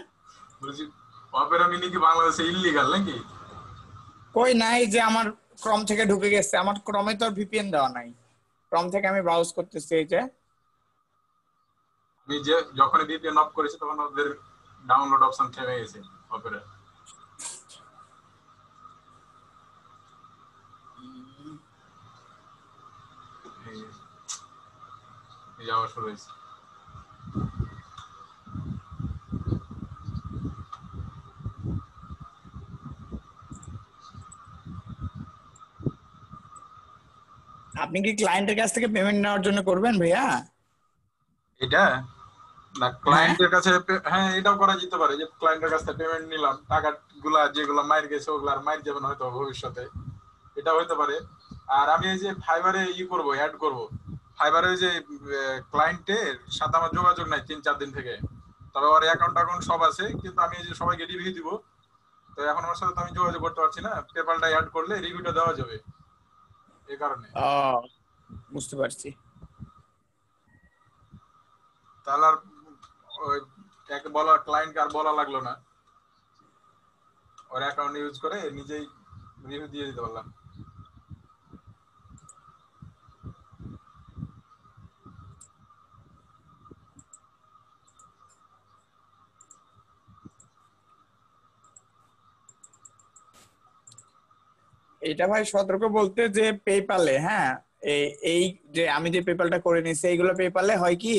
S1: বলছি অপেরা মিনি কি বাংলাদেশে ইলিগাল নাকি?
S7: কই নাই, যে আমার ক্রম থেকে ঢুকে গেছে, আমার ক্রমে তো ভিপিএন দেওয়া নাই, ক্রম থেকে আমি ব্রাউজ করতেছি। এই যে
S1: আমি যে যখন ভিপিএন অফ করেছি তখন ওদের ডাউনলোড অপশন থেমে গেছে অপেরা। এই আবার শুরু হয়েছে।
S7: আপনি কি ক্লায়েন্টের কাছ থেকে পেমেন্ট নেওয়ার জন্য করবেন ভাইয়া?
S1: এটা না ক্লায়েন্টের কাছে হ্যাঁ এটাও করা যেতে পারে যে ক্লায়েন্টের কাছ থেকে পেমেন্ট নিলাম, টাকাগুলা যেগুলো মাইর গেছে ওগুলো আর মাইর যাবে না হয়তো ভবিষ্যতে, এটা হইতে পারে। আর আমি এই যে ফাইবারে করব, অ্যাড করব ফাইবারে, ওই যে ক্লায়েন্টের সাথে আমার যোগাযোগ নাই 3-4 দিন থেকে, তবে ওর অ্যাকাউন্ট সব আছে, কিন্তু আমি এই যে সবাইকে রিভিউ দিব, তো এখন আমার সাথে তো আমি যোগাযোগ করতে পারছি না। পেপালটা অ্যাড করলে রিভিউটা দেওয়া যাবে, এই কারণে।
S7: বুঝতে পারছি।
S1: তাহলে আর ওই একে বলা ক্লায়েন্টকে আর বলা লাগলো না, ওর অ্যাকাউন্ট ইউজ করে নিজেই রিভিউ দিয়ে দিতে পারলাম।
S7: এটা ভাই সতর্ক বলতে যে পেপালে, হ্যাঁ, এই এই যে আমি যে পেপালটা করে নিয়েছি এইগুলো পেপালে হয় কি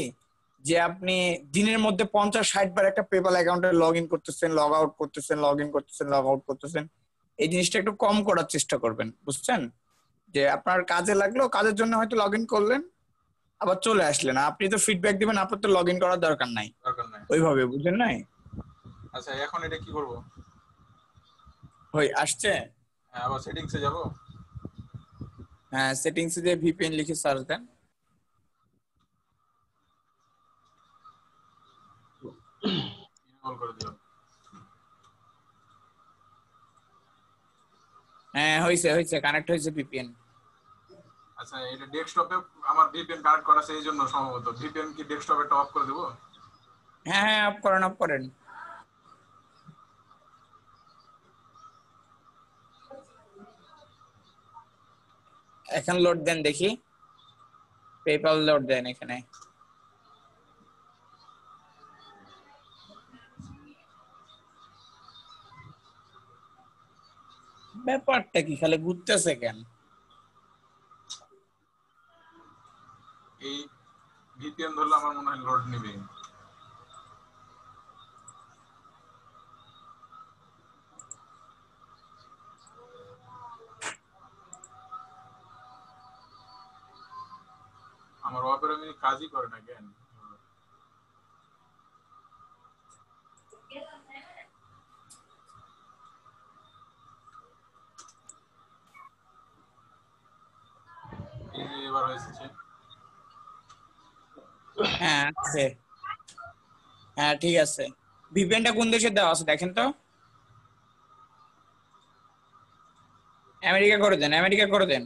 S7: যে আপনি দিনের মধ্যে 50-60 বার একটা পেপাল অ্যাকাউন্টে লগ ইন করতেছেন, লগ আউট করতেছেন, লগ ইন করতেছেন, লগ আউট করতেছেন। এই জিনিসটা একটু কম করার চেষ্টা করবেন, বুঝছেন? যে আপনার কাজে লাগলো, কাজের জন্য হয়তো লগ ইন করলেন আবার চলে আসলেন, আপনি তো ফিডব্যাক দিবেন, আপনার তো লগ ইন করার দরকার নাই ওইভাবে, বুঝলেন নাই?
S1: আচ্ছা এখন এটা কি করব?
S7: হই আসছে।
S1: হ্যাঁ, আবার সেটিংসে যাব।
S7: হ্যাঁ, সেটিংসে যে ভিপিএন লিখে সার্চ দেন।
S1: ইনস্টল করে দিলাম।
S7: হ্যাঁ হইছে কানেক্ট হইছে ভিপিএন।
S1: আচ্ছা এটা ডেস্কটপে আমার ভিপিএন কানেক্ট করা আছে, এই জন্য সম্ভবত। ভিপিএন কি ডেস্কটপে অফ করে দেব?
S7: হ্যাঁ অফ করেন, অফ করেন। এখন লোড দেন দেখি, পেপাল লোড দেন এখানে। ব্যাপারটা কি খালি ঘুরতেছে কেন?
S1: এই ভিপিএন ধরলে আমার মনে হয় লোড নেবে। আমার ওয়াপের আমি কাজই করে না কেন? এবার হয়েছে।
S7: হ্যাঁ আছে, হ্যাঁ ঠিক আছে। ভিপিএনটা কোন দেশে দেওয়া আছে দেখেন তো। আমেরিকা করে দেন, আমেরিকা করে দেন,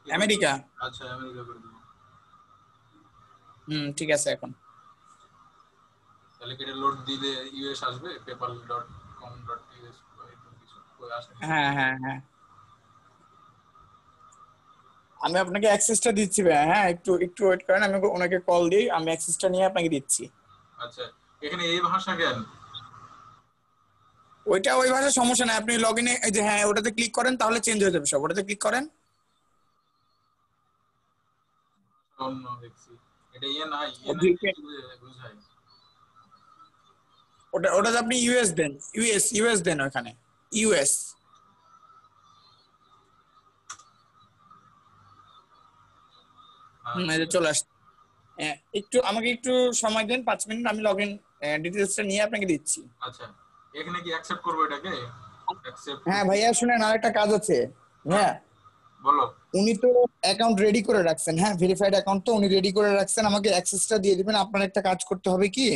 S7: আমেরিকা।
S1: আচ্ছা আমেরিকা করে দেব।
S7: ঠিক আছে। এখন
S1: তাহলে কি এটা লোড দিলে ইউএস আসবে? paypal.com.us কিছু আসবে?
S7: হ্যাঁ হ্যাঁ হ্যাঁ, আমি আপনাকে অ্যাক্সেসটা দিচ্ছি ভাই। হ্যাঁ একটু একটু ওয়েট করেন, আমি ওনাকে কল দিই, আমি অ্যাক্সেসটা নিয়ে আপনাকে দিচ্ছি।
S1: আচ্ছা এখানে এই ভাষা কেন?
S7: ওইটা ওই ভাষার সমস্যা নাই, আপনি লগইনে এই যে হ্যাঁ ওটাতে ক্লিক করেন তাহলে চেঞ্জ হয়ে যাবে সব। ওটাতে ক্লিক করেন।
S1: অন্য দেখছি এটা ইএনআই বুঝাই।
S7: ওটাতে আপনি ইউএস দেন, ইউএস দেন ওখানে, ইউএস। এই যে চলে আসছে। একটু আমাকে একটু সময় দেন, 5 মিনিট, আমি লগইন ডিটেইলসটা নিয়ে আপনাকে দিচ্ছি।
S1: আচ্ছা এখানে কি অ্যাকসেপ্ট করব এটাকে? অ্যাকসেপ্ট।
S7: হ্যাঁ ভাইয়া শুনেন, আরেকটা কাজ আছে। হ্যাঁ
S1: বলো।
S7: উনি তো অ্যাকাউন্ট রেডি করে রাখছেন, হ্যাঁ ভেরিফাইড অ্যাকাউন্ট তো উনি রেডি করে রাখছেন, আমাকে অ্যাক্সেসটা দিয়ে দিবেন। আপনার একটা কাজ করতে হবে কি,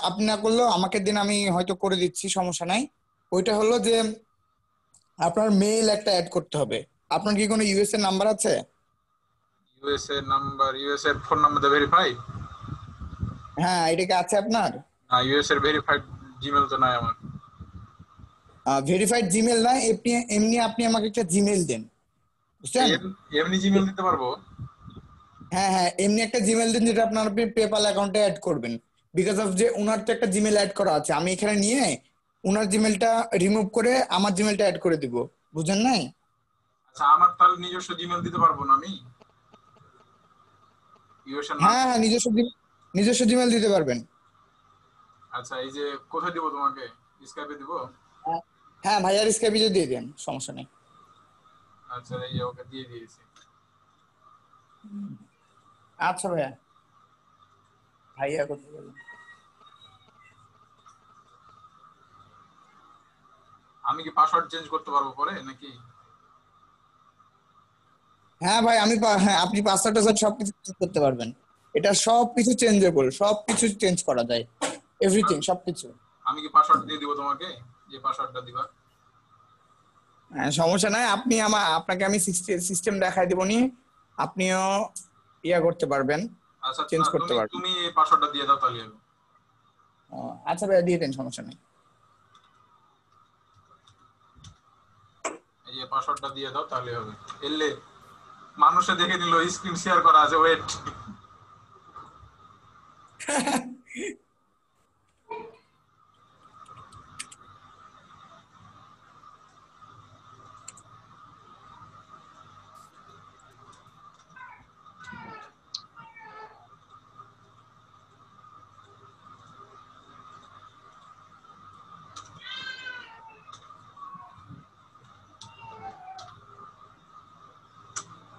S7: আপনি না করলেও আমাকে দিন, আমি হয়তো করে দিচ্ছি, সমস্যা নাই। ওইটা হলো যে আপনার মেইল একটা অ্যাড করতে হবে। আপনার কি কোনো ইউএস এর নাম্বার আছে?
S1: ইউএস এর নাম্বার, ইউএস এর ফোন নাম্বার দিয়ে ভেরিফাই?
S7: হ্যাঁ এটা কি আছে আপনার?
S1: না ইউএস এর ভেরিফাইড জিমেল তো নাই আমার।
S7: ভেরিফাইড জিমেল না, এমনি আপনি আমাকে একটা জিমেল দেন, বুঝছেন?
S1: এমনি জিমেল দিতে পারবো?
S7: হ্যাঁ হ্যাঁ, এমনি একটা জিমেল দিন যেটা আপনার আপনি পেপাল অ্যাকাউন্টে অ্যাড করবেন। বিকজ অফ যে উনার তো একটা জিমেল অ্যাড করা আছে, আমি এখানে নিয়ে উনার জিমেলটা রিমুভ করে আমার জিমেলটা অ্যাড করে দিব, বুঝেন নাই?
S1: আচ্ছা আমার তাহলে নিজস্ব জিমেল দিতে পারবো না আমি? ইউএস এর নাম?
S7: হ্যাঁ হ্যাঁ, নিজস্ব জিমেল দিতে পারবেন।
S1: আচ্ছা এই যে কোথায় দিব তোমাকে? স্কাইপে দিব?
S7: হ্যাঁ ভাইয়ার স্কাইপে দিয়ে দেন, সমস্যা নেই।
S1: আচ্ছা এই যে ওকে দিয়ে দিয়েছি।
S7: আচ্ছা ভাইয়া, ভাইয়া কথা বলুন।
S1: আমি কি পাসওয়ার্ড চেঞ্জ করতে পারবো পরে নাকি?
S7: হ্যাঁ ভাই, হ্যাঁ আপনি পাসওয়ার্ডটা সবকিছু চেঞ্জ করতে পারবেন। এটা সবকিছু চেঞ্জেবল, সবকিছু চেঞ্জ করা যায়, এভরিথিং, সবকিছু।
S1: আমি কি পাসওয়ার্ড দিয়ে দিব তোমাকে, যে পাসওয়ার্ডটা দিবা?
S7: হ্যাঁ, সমস্যা নাই, আপনাকে আমি সিস্টেম দেখাই দিব নি, আপনিও ইয়া করতে পারবেন,
S1: আচ্ছা
S7: চেঞ্জ
S1: না,
S7: করতে
S1: তুমি
S7: পারবেন।
S1: তুমি এই পাসওয়ার্ডটা দিয়ে দাও তাহলে হবে।
S7: আচ্ছা ভাইয়া, দিয়ে দেন, সমস্যা নেই।
S1: এই যে পাসওয়ার্ডটা দিয়ে দাও তাহলে হবে। এলে মানুষে দেখে নিল স্ক্রিন শেয়ার করা আছে, ওয়েট।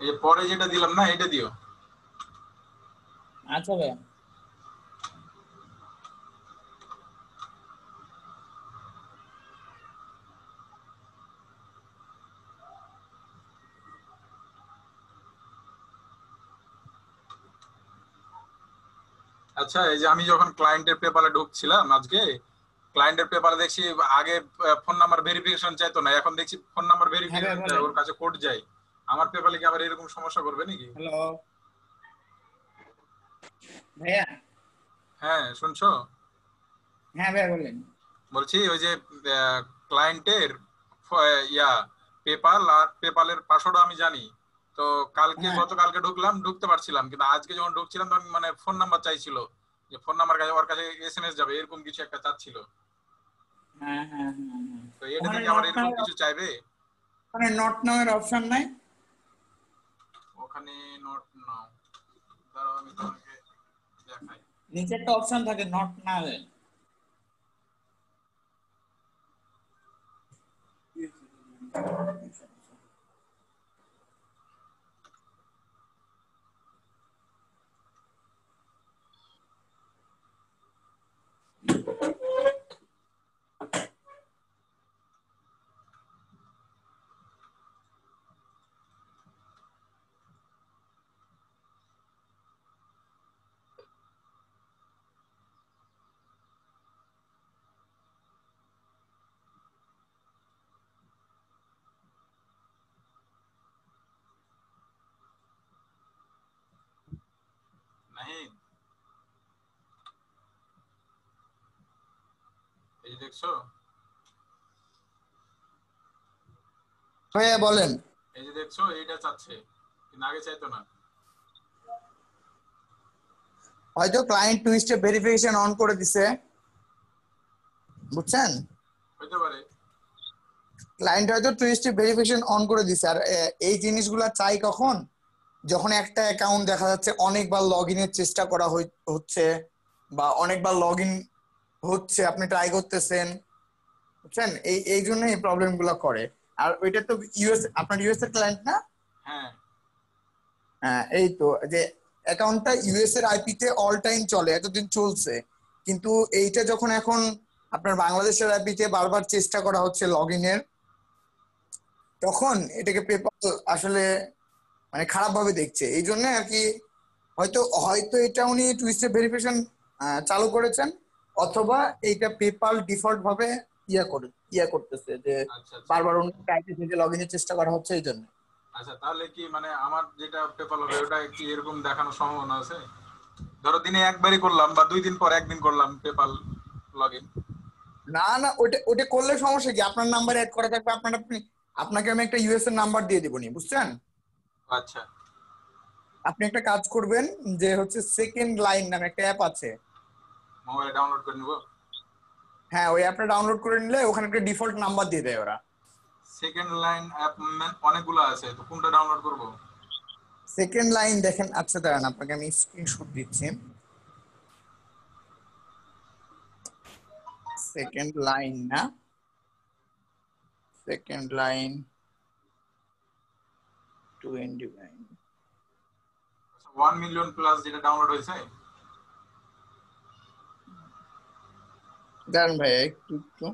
S1: এই যে পরে যেটা দিলাম না, এটা দিও।
S7: আচ্ছা ভাইয়া।
S1: আচ্ছা, এই যে আমি যখন ক্লায়েন্টের পেপারে ঢুকছিলাম আজকে, ক্লায়েন্টের পেপারে দেখছি আগে ফোন নাম্বার ভেরিফিকেশন চাইতো না, এখন দেখছি ফোন নাম্বার ভেরিফিকেশন চাই, ওর কাছে কোড যায়। আমার পেপারে কি আবার এরকম সমস্যা করবে নাকি?
S7: হ্যালো ভাইয়া।
S1: হ্যাঁ, শুনছো?
S7: হ্যাঁ ভাইয়া, বলেন।
S1: বলছি ওই যে ক্লায়েন্টের ইয়া পেপাল আর পেপালের পাসওয়ার্ড আমি জানি, তো কালকে
S7: হ্যাঁ
S1: গতকালকে ঢুকতে পারছিলাম, কিন্তু আজকে যখন ঢুকছিলাম তখন মানে ফোন নাম্বার চাইছিল, যে ফোন নাম্বার কাছে ওর কাছে এসএমএস যাবে এরকম কিছু একটা চাচ্ছিল।
S7: হ্যাঁ হ্যাঁ হ্যাঁ হ্যাঁ।
S1: তো এটা
S7: ওখানে
S1: থেকে আবার
S7: নট
S1: এরকম
S7: নামের
S1: কিছু চাইবে?
S7: ওখানে নট নামের অপশন নাই?
S1: ওখানে নোট নাও, দাঁড়াও আমি তোমাকে দেখাই।
S7: নিচে একটা অপশন থাকে নট নামের।
S1: নাহিদ, এই যে দেখছো,
S7: ভাইয়া বলেন।
S1: এই যে দেখছো এইটা চাচ্ছে, কিন্তু আগে চাইতো না।
S7: হয়তো client to step verification on করে দিছে, বুঝছেন?
S1: হইতে পারে।
S7: ক্লায়েন্ট হয়তো টু স্টেপ ভেরিফিকেশন অন করে দিছে। আর এই জিনিসগুলো চাই কখন? যখন একটা অ্যাকাউন্ট দেখা যাচ্ছে অনেকবার লগ ইনের চেষ্টা করা হচ্ছে, বা অনেকবার লগ ইন হচ্ছে, আপনি ট্রাই করতেছেন, বুঝছেন? এই জন্য এই প্রবলেম গুলো করে। আর ওইটা তো আপনার ইউএস এর ক্লায়েন্ট না?
S1: হ্যাঁ,
S7: হ্যাঁ, এই তো যে অ্যাকাউন্টটা ইউএস এর আইপি তে অল টাইম চলে, এতদিন চলছে, কিন্তু এইটা যখন এখন আপনার বাংলাদেশের আইপি তে বারবার চেষ্টা করা হচ্ছে লগ ইনের, তখন এটাকে পেপাল আসলে মানে খারাপ ভাবে দেখছে। এই জন্য আর কি, হয়তো হয়তো এটা উনি টু স্টেপ ভেরিফিকেশন চালু করেছেন, অথবা এইটা পেপাল ডিফল্ট ভাবে ইয়া করতেছে, যে
S1: আচ্ছা আচ্ছা
S7: বারবার উনি চাইতেছে যে লগ ইনের চেষ্টা করা হচ্ছে, এই জন্য।
S1: আচ্ছা। তাহলে কি মানে আমার যেটা পেপাল হবে ওটা কি এরকম দেখানোর সম্ভাবনা আছে? ধরো দিনে একবারই করলাম বা 2 দিন পর একদিন করলাম পেপাল লগ ইন।
S7: না না, ওটা ওটা করলে সমস্যা কি? আপনার নাম্বার অ্যাড করা থাকবে, আপনাকে আমি একটা ইউএস এর নাম্বার দিয়ে দিবনি, বুঝছেন?
S1: আচ্ছা,
S7: আপনি একটা কাজ করবেন, যে হচ্ছে সেকেন্ড লাইন নামে একটা অ্যাপ আছে।
S1: মোবাইলে ডাউনলোড করে নিব।
S7: হ্যাঁ, ওই অ্যাপটা ডাউনলোড করে নিলে ওখানে একটা ডিফল্ট নাম্বার দিয়ে দেয় ওরা।
S1: সেকেন্ড লাইন অ্যাপ অনেকগুলো আছে, তো কোনটা ডাউনলোড করব?
S7: সেকেন্ড লাইন দেখেন, আচ্ছা দাঁড়ান, আপনাকে আমি স্ক্রিনশট দিচ্ছি। সেকেন্ড লাইন না, সেকেন্ড লাইন 29।
S1: 1 মিলিয়ন প্লাস যেটা ডাউনলোড হয়েছে।
S7: দাঁড়ান ভাই, একটু একটু।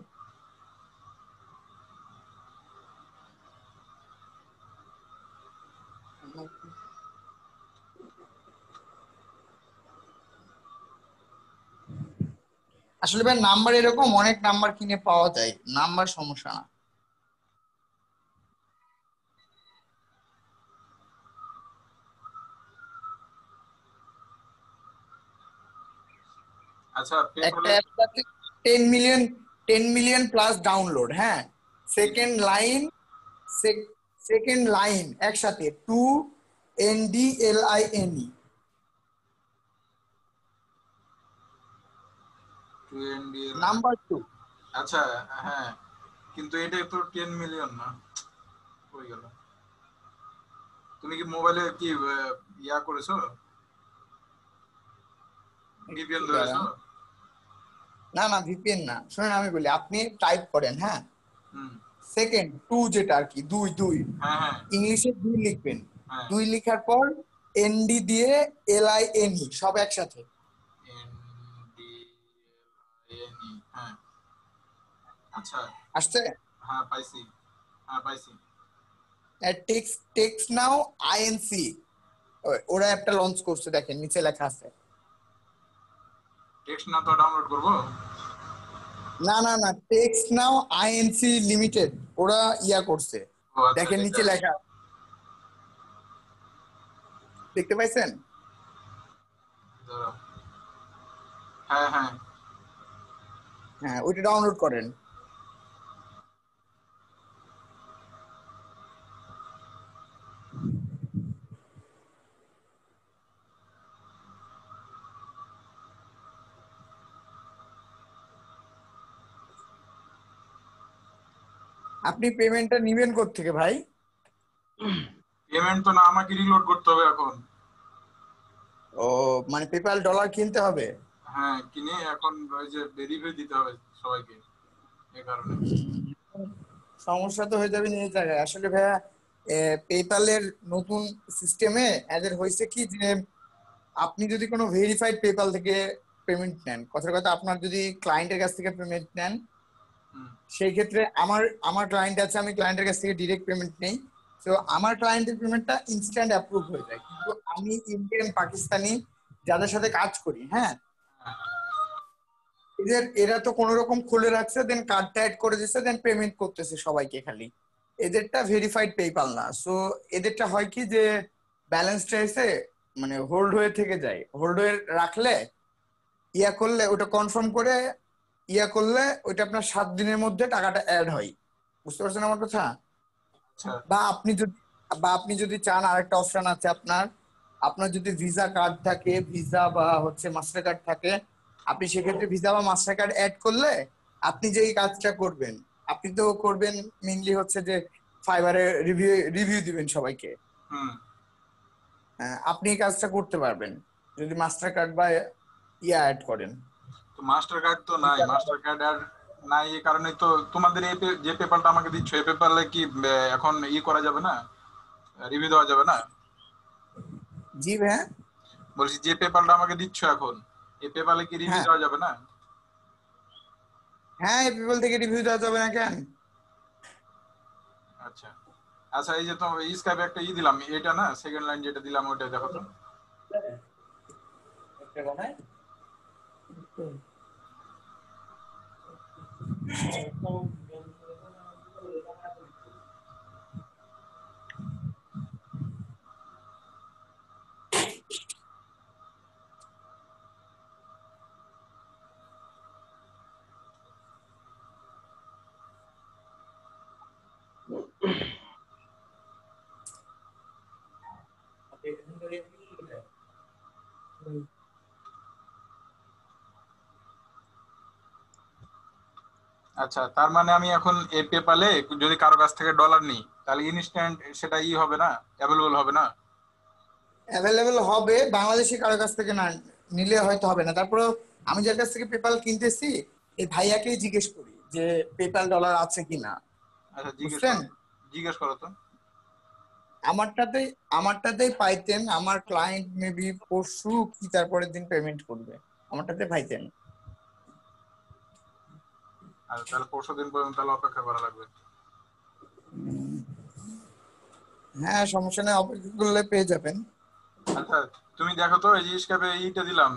S7: আসলে ভাই নাম্বার এরকম অনেক নাম্বার কিনে পাওয়া যায়, নাম্বার সমস্যা না।
S1: আচ্ছা
S7: একটা
S1: পেপালে
S7: অ্যাপ আছে 10 মিলিয়ন, 10 মিলিয়ন প্লাস ডাউনলোড, হ্যাঁ। সেকেন্ড লাইন, সেকেন্ড লাইন একসাথে 2NDLINE,
S1: 2NDL।
S7: নাম্বার 2।
S1: আচ্ছা হ্যাঁ, কিন্তু এটা তো 10 মিলিয়ন না, হয়ে গেল। তুমি কি মোবাইলে কি ইয়া করেছো, ভিপিএন ধরেছো?
S7: না না ভিপিএন না, শুনেন আমি বলি, আপনি টাইপ করেন, হ্যাঁ,
S1: হুম।
S7: সেকেন্ড 2 যেটা আর কি, দুই দুই,
S1: হ্যাঁ হ্যাঁ
S7: ইংলিশে 2 লিখবেন,
S1: হ্যাঁ।
S7: 2 লেখার পর ND দিয়ে LINE সব একসাথে।
S1: NDLINE, হ্যাঁ। আচ্ছা
S7: আসছে?
S1: হ্যাঁ পাইছি, হ্যাঁ পাইছি।
S7: টেক্সট টেক্সট নাও INC, ওরা একটা লঞ্চ করছে, দেখেন নিচে লেখা আছে।
S1: টেক্সট না তো ডাউনলোড করবো?
S7: না না না, টেক্সট নাও INC লিমিটেড, ওরা ইয়া করছে,
S1: ও আচ্ছা
S7: দেখেন নিচে
S1: এটা।
S7: লেখা, দেখতে পাইছেন?
S1: দাঁড়াও। হ্যাঁ হ্যাঁ।
S7: হ্যাঁ, ওইটা ডাউনলোড করেন। আপনি পেমেন্টটা নিবেন কোত্থেকে ভাই?
S1: পেমেন্ট তো না, আমাকে রিলোড করতে হবে এখন।
S7: ও মানে পেপ্যাল ডলার কিনতে হবে?
S1: হ্যাঁ কিনে এখন ওই যে রিভিউ দিতে হবে সবাইকে, এই কারণে।
S7: সমস্যা তো হয়ে যাবে এই জায়গায় আসলে ভাইয়া। পেপ্যালের নতুন সিস্টেমে এদের হয়েছে কি যে, আপনি যদি কোনো ভেরিফাইড পেপ্যাল থেকে পেমেন্ট নেন, কথার কথা আপনার যদি ক্লায়েন্টের কাছ থেকে পেমেন্ট নেন,
S1: হুম।
S7: সেই ক্ষেত্রে আমার আমার ক্লায়েন্ট আছে, আমি ক্লায়েন্টের কাছ থেকে ডিরেক্ট পেমেন্ট নেই, তো আমার ক্লায়েন্টের পেমেন্টটা ইনস্ট্যান্ট অ্যাপ্রুভ হয়ে যায়। কিন্তু আমি ইন্ডিয়ান পাকিস্তানি যাদের সাথে কাজ করি, হ্যাঁ, এরা তো কোনো রকম খুলে রাখছে, দেন কার্ডটা অ্যাড করে দিচ্ছে, দেন পেমেন্ট করতেছে সবাইকে খালি। এদেরটা ভেরিফাইড পেপাল না, সো এদেরটা হয় কি যে ব্যালেন্সটা এসে মানে হোল্ড হয়ে থেকে যায়, হোল্ড হয়ে রাখলে ইয়া করলে ওটা কনফার্ম করে ইয়া করলে ওইটা আপনার 7 দিনের মধ্যে টাকাটা অ্যাড হয়। বুঝতে পারছেন আমার কথা?
S1: আচ্ছা
S7: বা আপনি যদি চান, আরেকটা অপশন আছে আপনার, আপনার যদি ভিসা কার্ড থাকে, ভিসা বা হচ্ছে মাস্টার কার্ড থাকে, আপনি সেক্ষেত্রে ভিসা বা মাস্টার কার্ড অ্যাড করলে আপনি যে এই কাজটা করবেন, আপনি তো করবেন মেইনলি হচ্ছে যে ফাইবারে রিভিউ রিভিউ দিবেন সবাইকে।
S1: হুম।
S7: আপনি এই কাজটা করতে পারবেন যদি মাস্টার কার্ড বা ইয়া অ্যাড করেন।
S1: তো মাস্টার কার্ড তো নাই, মাস্টার কার্ড আর নাই, এই কারণে তো তোমাদের এই যে পেপারটা আমাকে দিচ্ছ, এই পেপারে কি এখন করা যাবে না, রিভিউ দেওয়া যাবে না?
S7: জি ভাইয়া।
S1: বলছি যে পেপারটা আমাকে দিচ্ছ এখন, এই পেপারে কি রিভিউ
S7: হ্যাঁ
S1: দেওয়া যাবে না?
S7: হ্যাঁ, এই পিপল থেকে রিভিউ দেওয়া যাবে না কেন?
S1: আচ্ছা আচ্ছা, এই যে তো স্কাইপে একটা দিলাম, এটা না সেকেন্ড লাইন যেটা দিলাম ওইটা দেখো তো। আচ্ছা তার মানে আমি এখন এই পেপালে যদি কারো কাছ থেকে ডলার নিই, তাহলে ইনস্ট্যান্ট সেটা হবে না, অ্যাভেলেবল হবে না?
S7: অ্যাভেলেবেল হবে, বাংলাদেশি কারো কাছ থেকে না নিলে হয়তো হবে না। তারপরে আমি যার কাছ থেকে পেপাল কিনতেছি, এই ভাইয়াকেই জিজ্ঞেস করি যে পেপাল ডলার আছে কিনা।
S1: আচ্ছা
S7: বুঝছেন?
S1: জিজ্ঞেস করো তো।
S7: আমারটাতেই আমারটাতেই পাইতেন, আমার ক্লায়েন্ট মেবি পরশু কি তারপরের দিন পেমেন্ট করবে, আমারটাতে পাইতেন।
S1: আর তাহলে 4 দিন পর্যন্ত তাহলে অপেক্ষা করা লাগবে।
S7: হ্যাঁ সমস্যা নেই, অপেক্ষা করলে পেয়ে যাবেন।
S1: আচ্ছা তুমি দেখো তো, এই যে স্কাইপে দিলাম,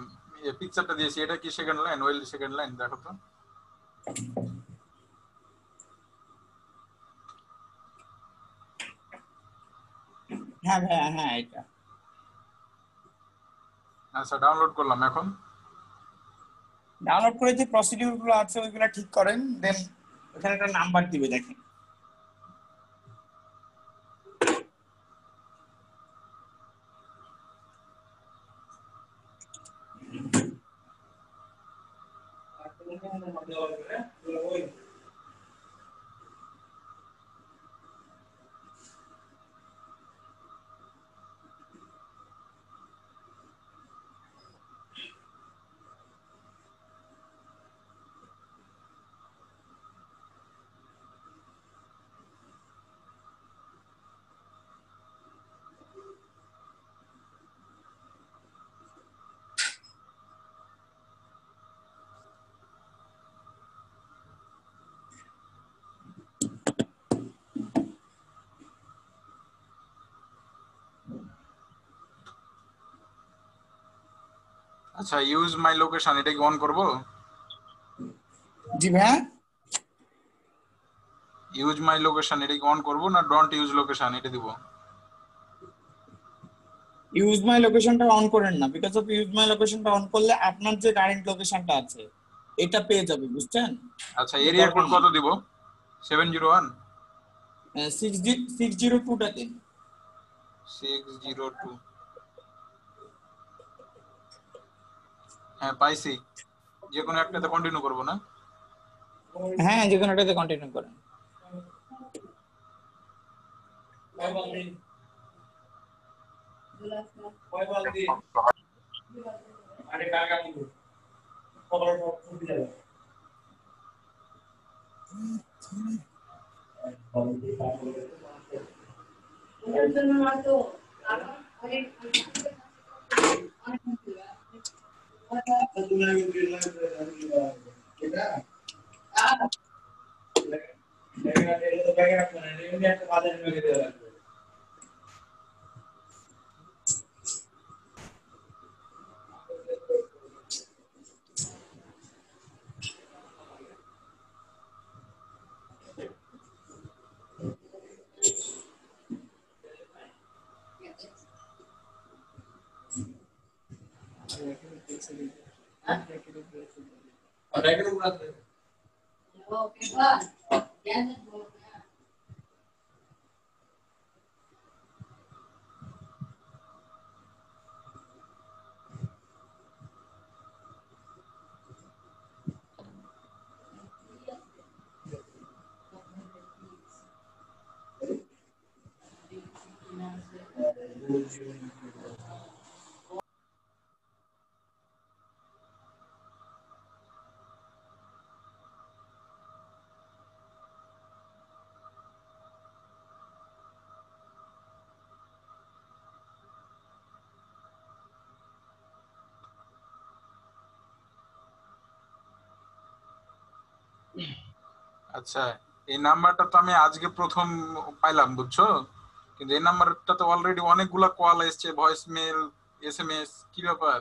S1: পিকচারটা দিয়েছি, এটা কি second line? Well second line, দেখো তো।
S7: হ্যাঁ ভাইয়া, হ্যাঁ এটা
S1: আচ্ছা, ডাউনলোড করলাম। এখন
S7: ডাউনলোড করে যে প্রসিডিউর গুলো আছে ওইগুলো ঠিক করেন, দেন ওখানে একটা নাম্বার দিবে দেখেন।
S1: আচ্ছা, ইউজ মাই লোকেশন, এটা কি অন করব?
S7: জি ভাইয়া,
S1: ইউজ মাই লোকেশন এটা কি অন করব, না ডোন্ট ইউজ লোকেশন এটা দিব?
S7: ইউজ মাই লোকেশনটা অন করেন না, বিকজ অফ ইউজ মাই লোকেশনটা অন করলে আপনার যে কারেন্ট লোকেশনটা আছে এটা পেয়ে যাবে, বুঝছেন?
S1: আচ্ছা, এরিয়া কোড কত দিব? 701
S7: 602টা দিন।
S1: 602, হ্যাঁ পাইছি। যে কোনো একটাতে কন্টিনিউ করব না?
S7: হ্যাঁ, যে কোনোটাতে কন্টিনিউ করেন।
S1: আচ্ছা, এই নাম্বারটা তো আমি আজকে প্রথম পাইলাম, বুঝছো? কিন্তু এই নাম্বারটা তো অলরেডি অনেকগুলা কল এসছে, ভয়েস মেল, এসএমএস, কি ব্যাপার?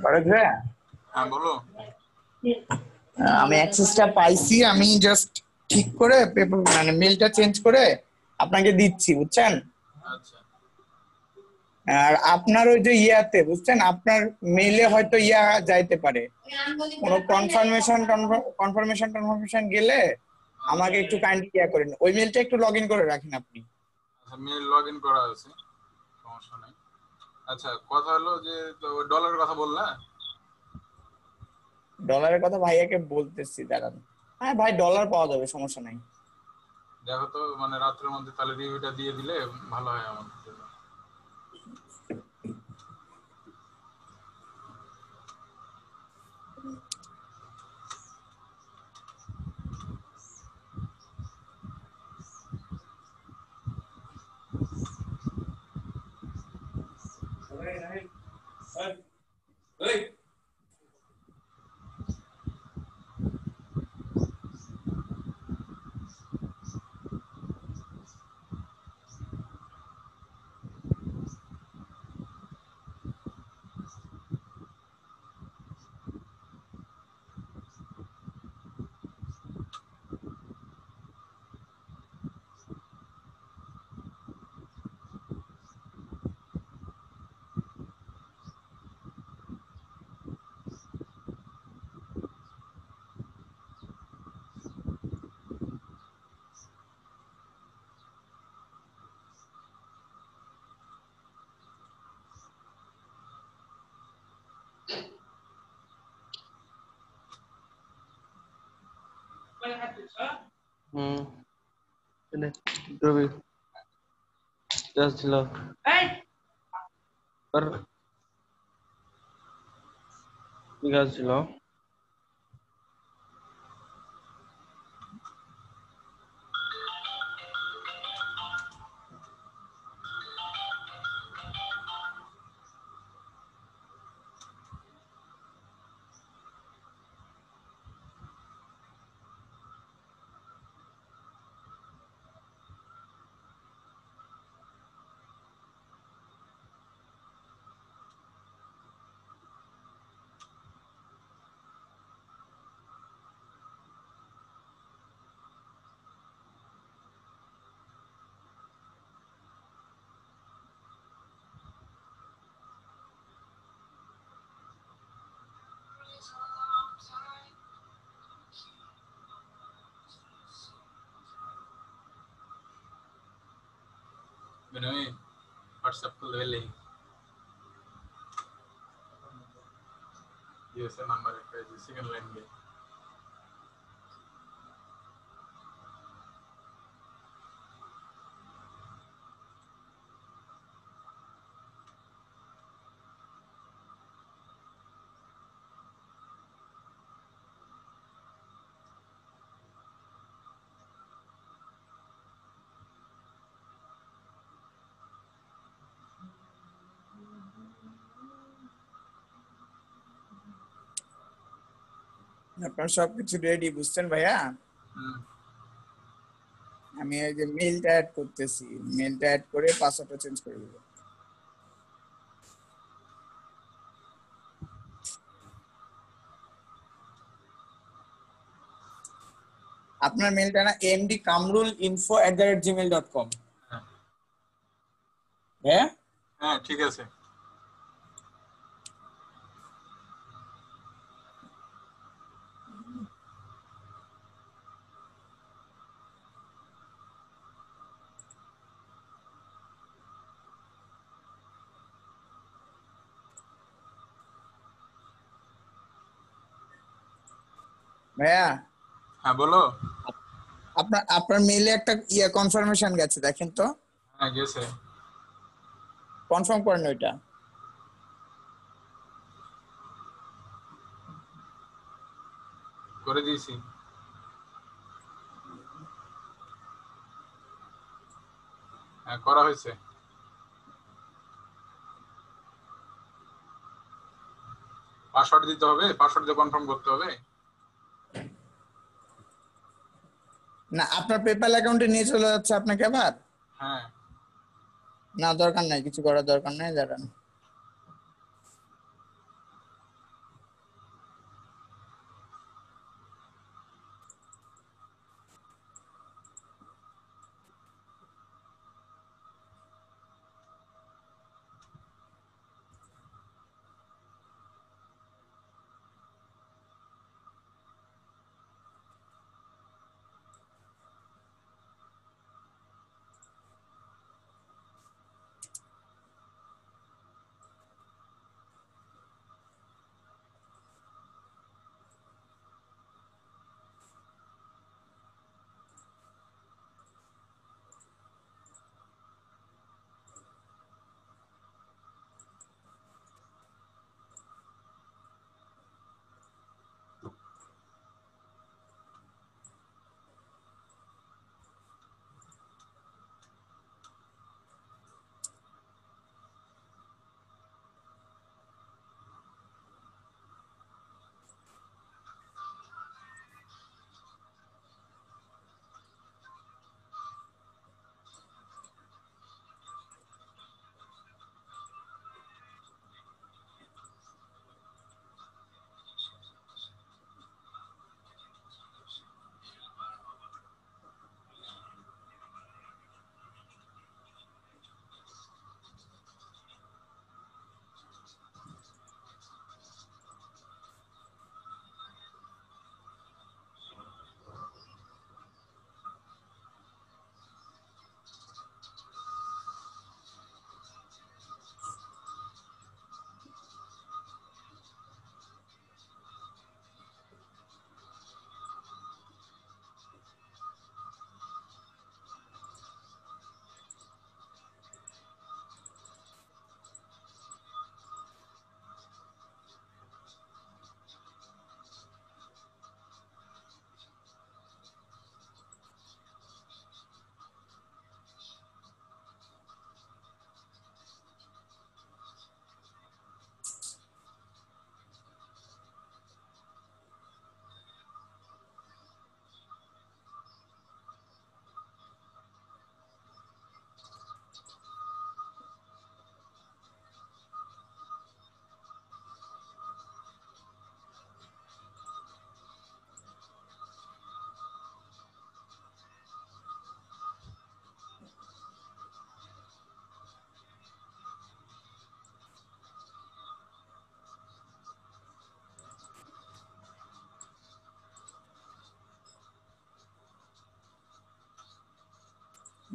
S7: ফারুক ভাইয়া,
S1: হ্যাঁ বলো।
S7: আমি অ্যাক্সেসটা পাইছি, আমি জাস্ট ঠিক করে পেপার মানে মেলটা চেঞ্জ করে আপনাকে দিচ্ছি, বুঝছেন?
S1: আচ্ছা
S7: আর আপনার ওই যে ইয়াতে বুঝছেন, আপনার মেইলে হয়তো ইয়া যাইতে পারে, কোনো কনফার্মেশন গেলে আমাকে একটু কাইন্ডলি ইয়া করেন, ওই মেলটা একটু লগ ইন করে রাখেন আপনি।
S1: আচ্ছা, মেল লগ ইন করা আছে, সমস্যা নাই। আচ্ছা কথা হলো যে ডলারের কথা বললা,
S7: ডলারের কথা ভাইয়াকে বলতেছি, দাঁড়ান। হ্যাঁ ভাই, ডলার পাওয়া যাবে, সমস্যা নাই।
S1: দেখো তো মানে রাত্রের মধ্যে তাহলে রিভিউটা দিয়ে দিলে ভালো হয় আমাদের জন্য।
S2: এনে রবি জাস্ট ছিল पर কি কাজ ছিল?
S1: বিনয় হোয়াটসঅ্যাপ খুলে গেলে ইউএসএ নাম্বার একটা সেকেন্ড লাইন দিয়ে
S7: আপনার সবকিছু রেডি, বুঝছেন ভাইয়া? আমি এই যে মেইলটা অ্যাড করতেছি, মেইলটা অ্যাড করে পাসওয়ার্ডটা চেঞ্জ করে দেব। আপনার মেইলটা না mdkamrulinfo@gmail.com। হ্যাঁ
S1: হ্যাঁ ঠিক আছে।
S7: ভাইয়া,
S1: হ্যাঁ বলো।
S7: আপনার মেইলে একটা ইয়া কনফার্মেশন গেছে, দেখেন তো।
S1: হ্যাঁ গেছে।
S7: কনফার্ম করেন ওইটা।
S1: করে দিয়েছি। হ্যাঁ করা হয়েছে। পাসওয়ার্ড দিতে হবে, পাসওয়ার্ড দিয়ে কনফার্ম করতে হবে।
S7: না, আপনার পেপ্যাল অ্যাকাউন্টে নিয়ে চলে যাচ্ছে আপনাকে আবার।
S1: হ্যাঁ
S7: না, দরকার নাই, কিছু করার দরকার নাই, দাঁড়ান।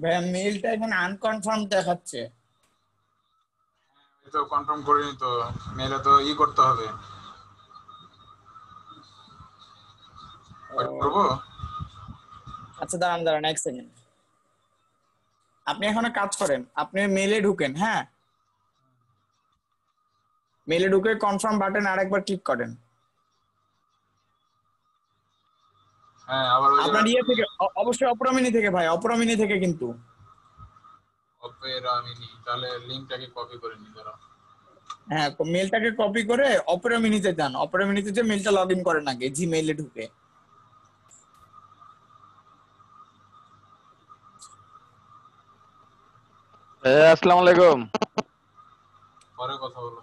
S7: ভাইয়া মেলটা এখানে আনকনফার্ম দেখাচ্ছে।
S1: তো কনফার্ম করিনি তো, মেলে তো করতে হবে। করবো।
S7: আচ্ছা দাঁড়ান এক সেকেন্ড। আপনি এখন এক কাজ করেন, আপনি মেলে ঢুকেন, হ্যাঁ মেলে ঢুকে কনফার্ম বাটন আরেকবার ক্লিক করেন।
S1: হ্যাঁ আবার ওই
S7: আপনার ইয়ে থেকে অবশ্যই অপরামিনী থেকে ভাই, অপরামিনী থেকে কিন্তু।
S1: অপেরামিনি, তাহলে লিংকটাকে কপি করে নি ধরো।
S7: হ্যাঁ মেলটাকে কপি করে অপরামিনীতে যান, অপরামিনীতে যে মেলটা লগ ইন করেন আগে জিমেইলে ঢুকে।
S8: আসসালামু আলাইকুম।
S1: পরে কথা বলো।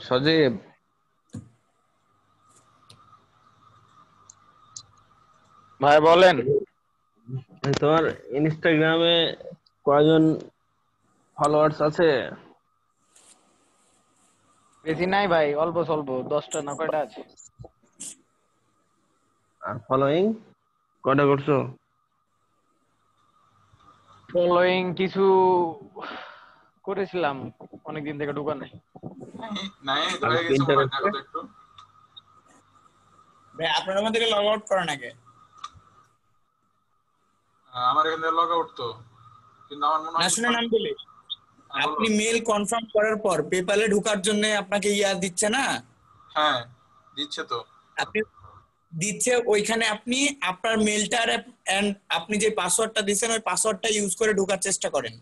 S2: সজীব,
S8: ভাই বলেন।
S2: তোমার ইনস্টাগ্রামে কয়জন ফলোয়ার্স আছে?
S8: বেশি নাই ভাই, অল্প স্বল্প, 10টা না কয়টা আছে।
S2: আর ফলোইং কয়টা করছো?
S8: ফলোইং কিছু করেছিলাম, অনেকদিন থেকে ঢোকা নাই।
S1: নাই
S2: আর
S1: হয়ে গেছে মনে হয়,
S2: ইন্টারেস্ট
S1: দেখো তো একটু।
S7: ভাই আপনার ওখান থেকে লগ আউট করেন আগে।
S1: আমার এখান থেকে লগ আউট তো, কিন্তু আমার মনে হয়
S7: ন্যাশনাল নাম বলে
S1: হ্যাঁ, বলো।
S7: আপনি মেল কনফার্ম করার পর পেপ্যালে ঢোকার জন্য আপনাকে দিচ্ছে না?
S1: হ্যাঁ দিচ্ছে তো।
S7: আপনি দিচ্ছে ওইখানে আপনি আপনার মেলটার এন্ড আপনি যে পাসওয়ার্ডটা দিচ্ছেন ওই পাসওয়ার্ডটা ইউজ করে ঢোকার চেষ্টা করেন।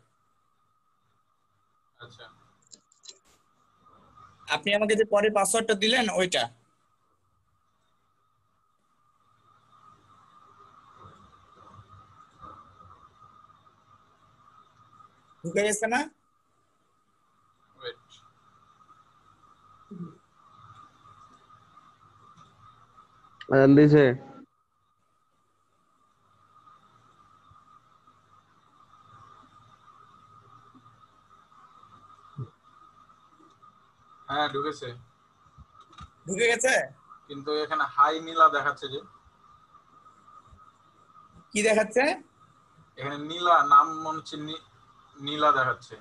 S1: আচ্ছা
S7: আপনি আমাকে যে পরে পাসওয়ার্ডটা দিলেন ওইটা ঢুকে গেছে না?
S1: ওয়েট।
S2: দিছে।
S1: হ্যাঁ ঢুকেছে,
S7: ঢুকে গেছে।
S1: কিন্তু এখানে হাই নীলা দেখাচ্ছে যে।
S7: কি দেখাচ্ছে?
S1: এখানে নীলা নাম মনে হচ্ছে নীলা দেখাচ্ছে।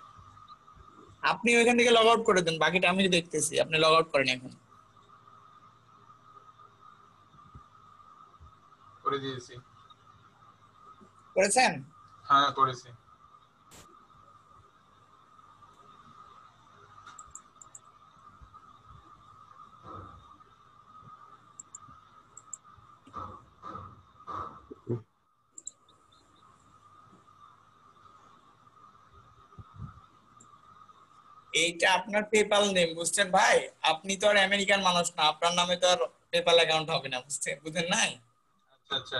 S7: আপনি ওইখান থেকে লগ আউট করে দেন, বাকিটা আমি দেখতেছি। আপনি লগ আউট করেন এখন।
S1: করে দিয়েছি।
S7: করেছেন?
S1: হ্যাঁ করেছি।
S7: এইটা আপনার পেপাল নেম, বুঝছেন ভাই? আপনি তো আর আমেরিকান মানুষ না, আপনার নামে তো আর পেপাল অ্যাকাউন্ট হবে না, বুঝেন নাই?
S1: আচ্ছা আচ্ছা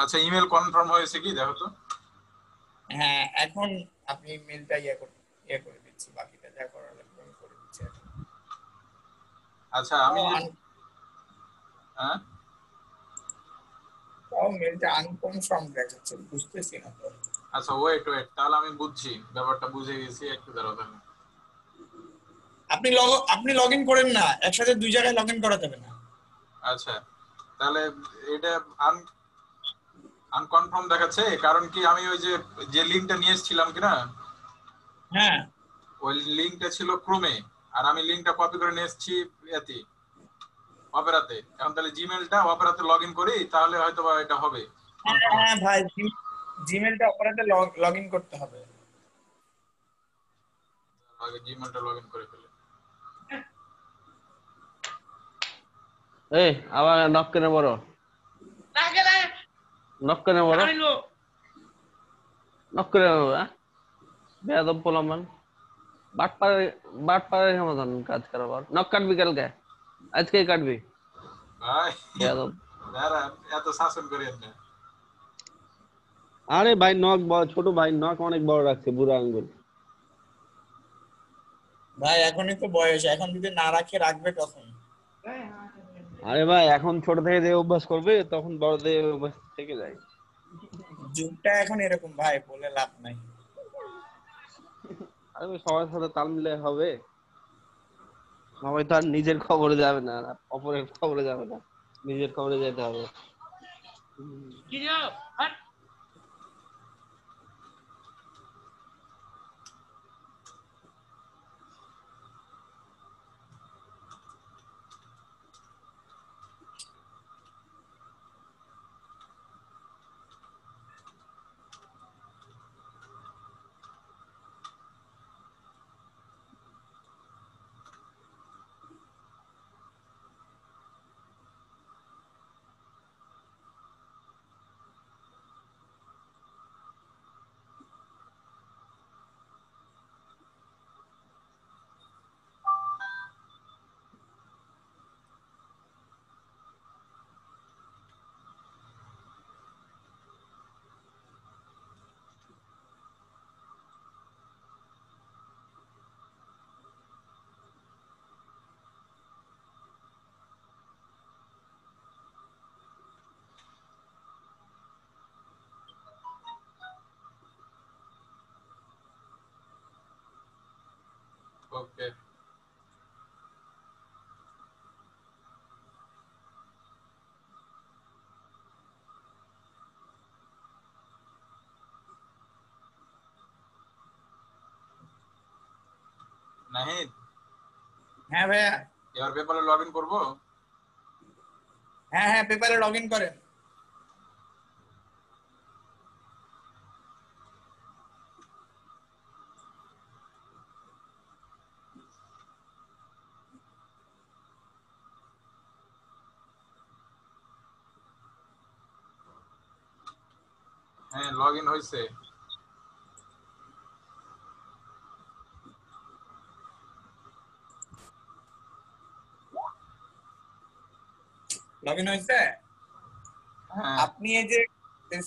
S1: আচ্ছা, ইমেল কনফার্ম হয়েছে কি দেখো তো।
S7: হ্যাঁ এখন আপনি মেলটা ইয়ে করে দিচ্ছি, বাকিটা যা করার লাগবে আমি করে দিচ্ছি এখন।
S1: আচ্ছা আমি হ্যাঁ
S7: মেলটা আনকনফার্ম দেখাচ্ছে, বুঝতেছি না তো।
S1: আচ্ছা ওয়েট ওয়েট, তাহলে আমি বুঝছি, ব্যাপারটা বুঝে গেছি, একটু দাঁড়াও তাহলে।
S7: আপনি লগ ইন করেন না, একসাথে দুই জায়গায় লগ ইন করা যাবে না।
S1: আচ্ছা তাহলে এটা আনকনফার্ম দেখাচ্ছে, কারণ কি আমি ওই যে লিংকটা নিয়ে এসেছিলাম কিনা,
S7: হ্যাঁ
S1: ওই লিংকটা ছিল ক্রোমে, আর আমি লিংকটা কপি করে নিয়ে এসেছি এতে অপেরাতে। এখন তাহলে জিমেলটা অপেরাতে লগ ইন করি, তাহলে হয়তো বা এটা হবে।
S7: হ্যাঁ ভাই, জিমেলটা অপারেটর লগ ইন করতে হবে।
S1: আগে জিমেলটা লগ ইন করে ফেলে।
S2: এই আবার নক করে বড়, নক করে বড়, নক করে বেয়াদব পোলামান, বাটপাড়ের মতন কাজ করাবার। নক কাটবি কালকে? আজকেই কাটবি?
S1: ভাই
S2: বেয়াদব।
S1: এত শাসন করেন না।
S2: আরে ভাই নখ বড়, ছোট ভাই নখ অনেক বড় রাখছে, বুড়ো আঙ্গুল।
S7: ভাই এখনই তো বয়স, এখন যদি না রাখে রাখবে কখন?
S2: আরে ভাই এখন ছোট থেকে যে অভ্যাস করবে তখন বড় থেকে অভ্যাস থেকে যায়।
S7: যুগটা এখন এরকম ভাই, বলে লাভ নাই।
S2: আরে সবার সাথে তাল মিলে হবে, সবাই তো আর নিজের খবরে যাবে না, আর অপরের খবরে যাবে না, নিজের খবরে যেতে হবে।
S1: ওকে, নাহিদ
S7: হ্যাঁ ভাইয়া।
S1: এবার পেপারে লগ ইন করবো।
S7: হ্যাঁ হ্যাঁ, পেপারে লগ ইন করেন।
S1: হ্যাঁ লগ ইন হয়েছে।
S7: লগ ইন হয়েছে।
S1: হ্যাঁ
S7: আপনি এই যে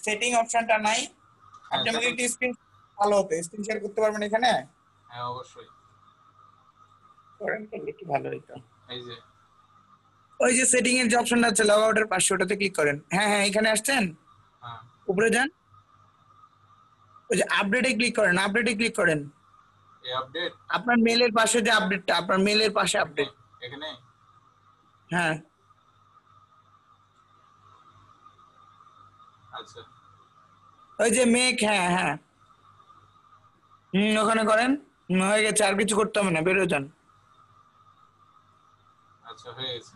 S7: সেটিং অপশনটা নাই,
S1: হ্যাঁ
S7: আপনি আমাকে
S1: setting-
S7: একটু স্ক্রিন, ভালো হতো স্ক্রিন শেয়ার করতে পারবেন এখানে।
S1: হ্যাঁ অবশ্যই।
S7: করেন করলে একটু ভালো হতো।
S1: এই যে
S7: ওই যে সেটিং এর যে অপশনটা আছে লগ আউটের পাশে, ওটাতে ক্লিক করেন। হ্যাঁ হ্যাঁ, এখানে আসছেন,
S1: হ্যাঁ
S7: উপরে যান, ওই যে আপডেটে ক্লিক করেন, আপডেটে ক্লিক করেন।
S1: এই আপডেট
S7: আপনার মেলের পাশে যে আপডেটটা, আপনার মেলের পাশে আপডেট।
S1: এখানে।
S7: হ্যাঁ
S1: আচ্ছা
S7: ওই যে মেক, হ্যাঁ হ্যাঁ, ওখানে করেন। হয়ে গেছে, আর কিছু করতে হবে না, বেরো যান।
S1: আচ্ছা হয়ে গেছে।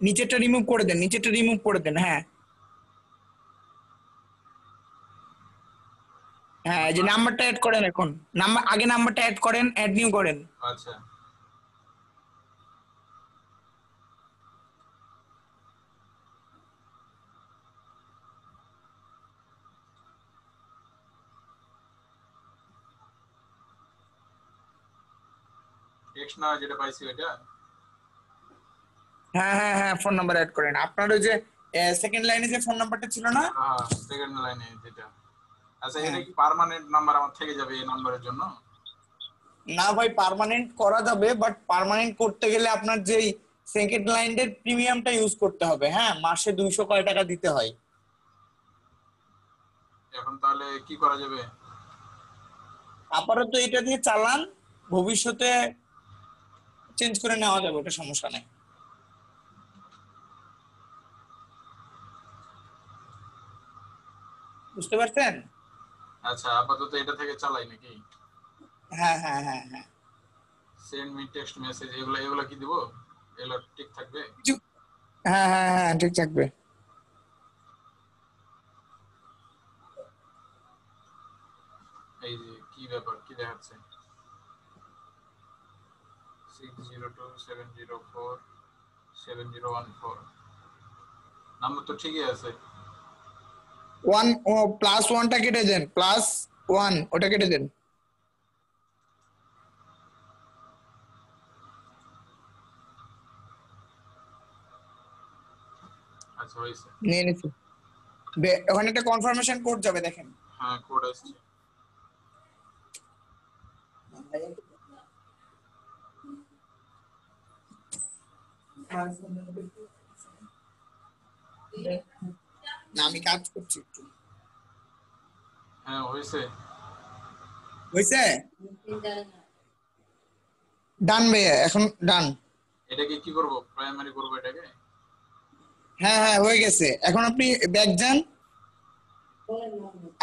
S7: নিচেরটা রিমুভ করে দেন, নিচেরটা রিমুভ করে দেন। হ্যাঁ হ্যাঁ, এই যে নাম্বারটা অ্যাড করেন এখন, নাম্বার আগে নাম্বারটা অ্যাড করেন, অ্যাড নিউ করেন।
S1: আচ্ছা টেক্সট না যেটা পাইছি ওইটা।
S7: হ্যাঁ হ্যাঁ হ্যাঁ, ফোন নাম্বার অ্যাড করেন। আপনার ওই যে সেকেন্ড লাইনে যে ফোন নাম্বারটা ছিল না।
S1: হ্যাঁ সেকেন্ড লাইনে যেটা। আচ্ছা এটা
S7: হ্যাঁ।
S1: কি পার্মানেন্ট নাম্বার আমার থেকে যাবে এই নাম্বারের জন্য?
S7: না ভাই, পার্মানেন্ট করা যাবে, বাট পার্মানেন্ট করতে গেলে আপনার যেই সেকেন্ড লাইনের প্রিমিয়ামটা ইউজ করতে হবে। হ্যাঁ, মাসে 200 কয় টাকা দিতে হয়।
S1: এখন তাহলে কি করা যাবে?
S7: আপাতত এটা দিয়ে চালান, ভবিষ্যতে চেঞ্জ করে নেওয়া যাবে, ওটা সমস্যা নেই। বুঝতে পারছেন?
S1: আচ্ছা আপাতত এটা থেকে চালাই নাকি?
S7: হ্যাঁ হ্যাঁ হ্যাঁ হ্যাঁ।
S1: সেন্ড মি টেক্সট মেসেজ এগুলো এগুলো কি দিব? এগুলো ঠিক থাকবে?
S7: হ্যাঁ হ্যাঁ হ্যাঁ, ঠিক থাকবে।
S1: এই যে কি ব্যাপার, কি দেখাচ্ছে? 6027047014 নাম্বার তো ঠিকই আছে।
S7: ওয়ান, ও প্লাস ওয়ানটা কেটে দেন, প্লাস ওয়ান ওটা কেটে দেন।
S1: আচ্ছা হয়েছে।
S7: নিয়ে নিচ্ছি। ওখানে একটা কনফার্মেশন কোড যাবে, দেখেন।
S1: হ্যাঁ কোড আসছে।
S7: না, আমি কাজ করছি একটু।
S1: হ্যাঁ হয়েছে।
S7: হয়েছে? ডান ভাইয়া, এখন ডান।
S1: এটাকে কি করব, প্রাইমারি করব এটাকে?
S7: হ্যাঁ হ্যাঁ হয়ে গেছে। এখন আপনি ব্যাক যান।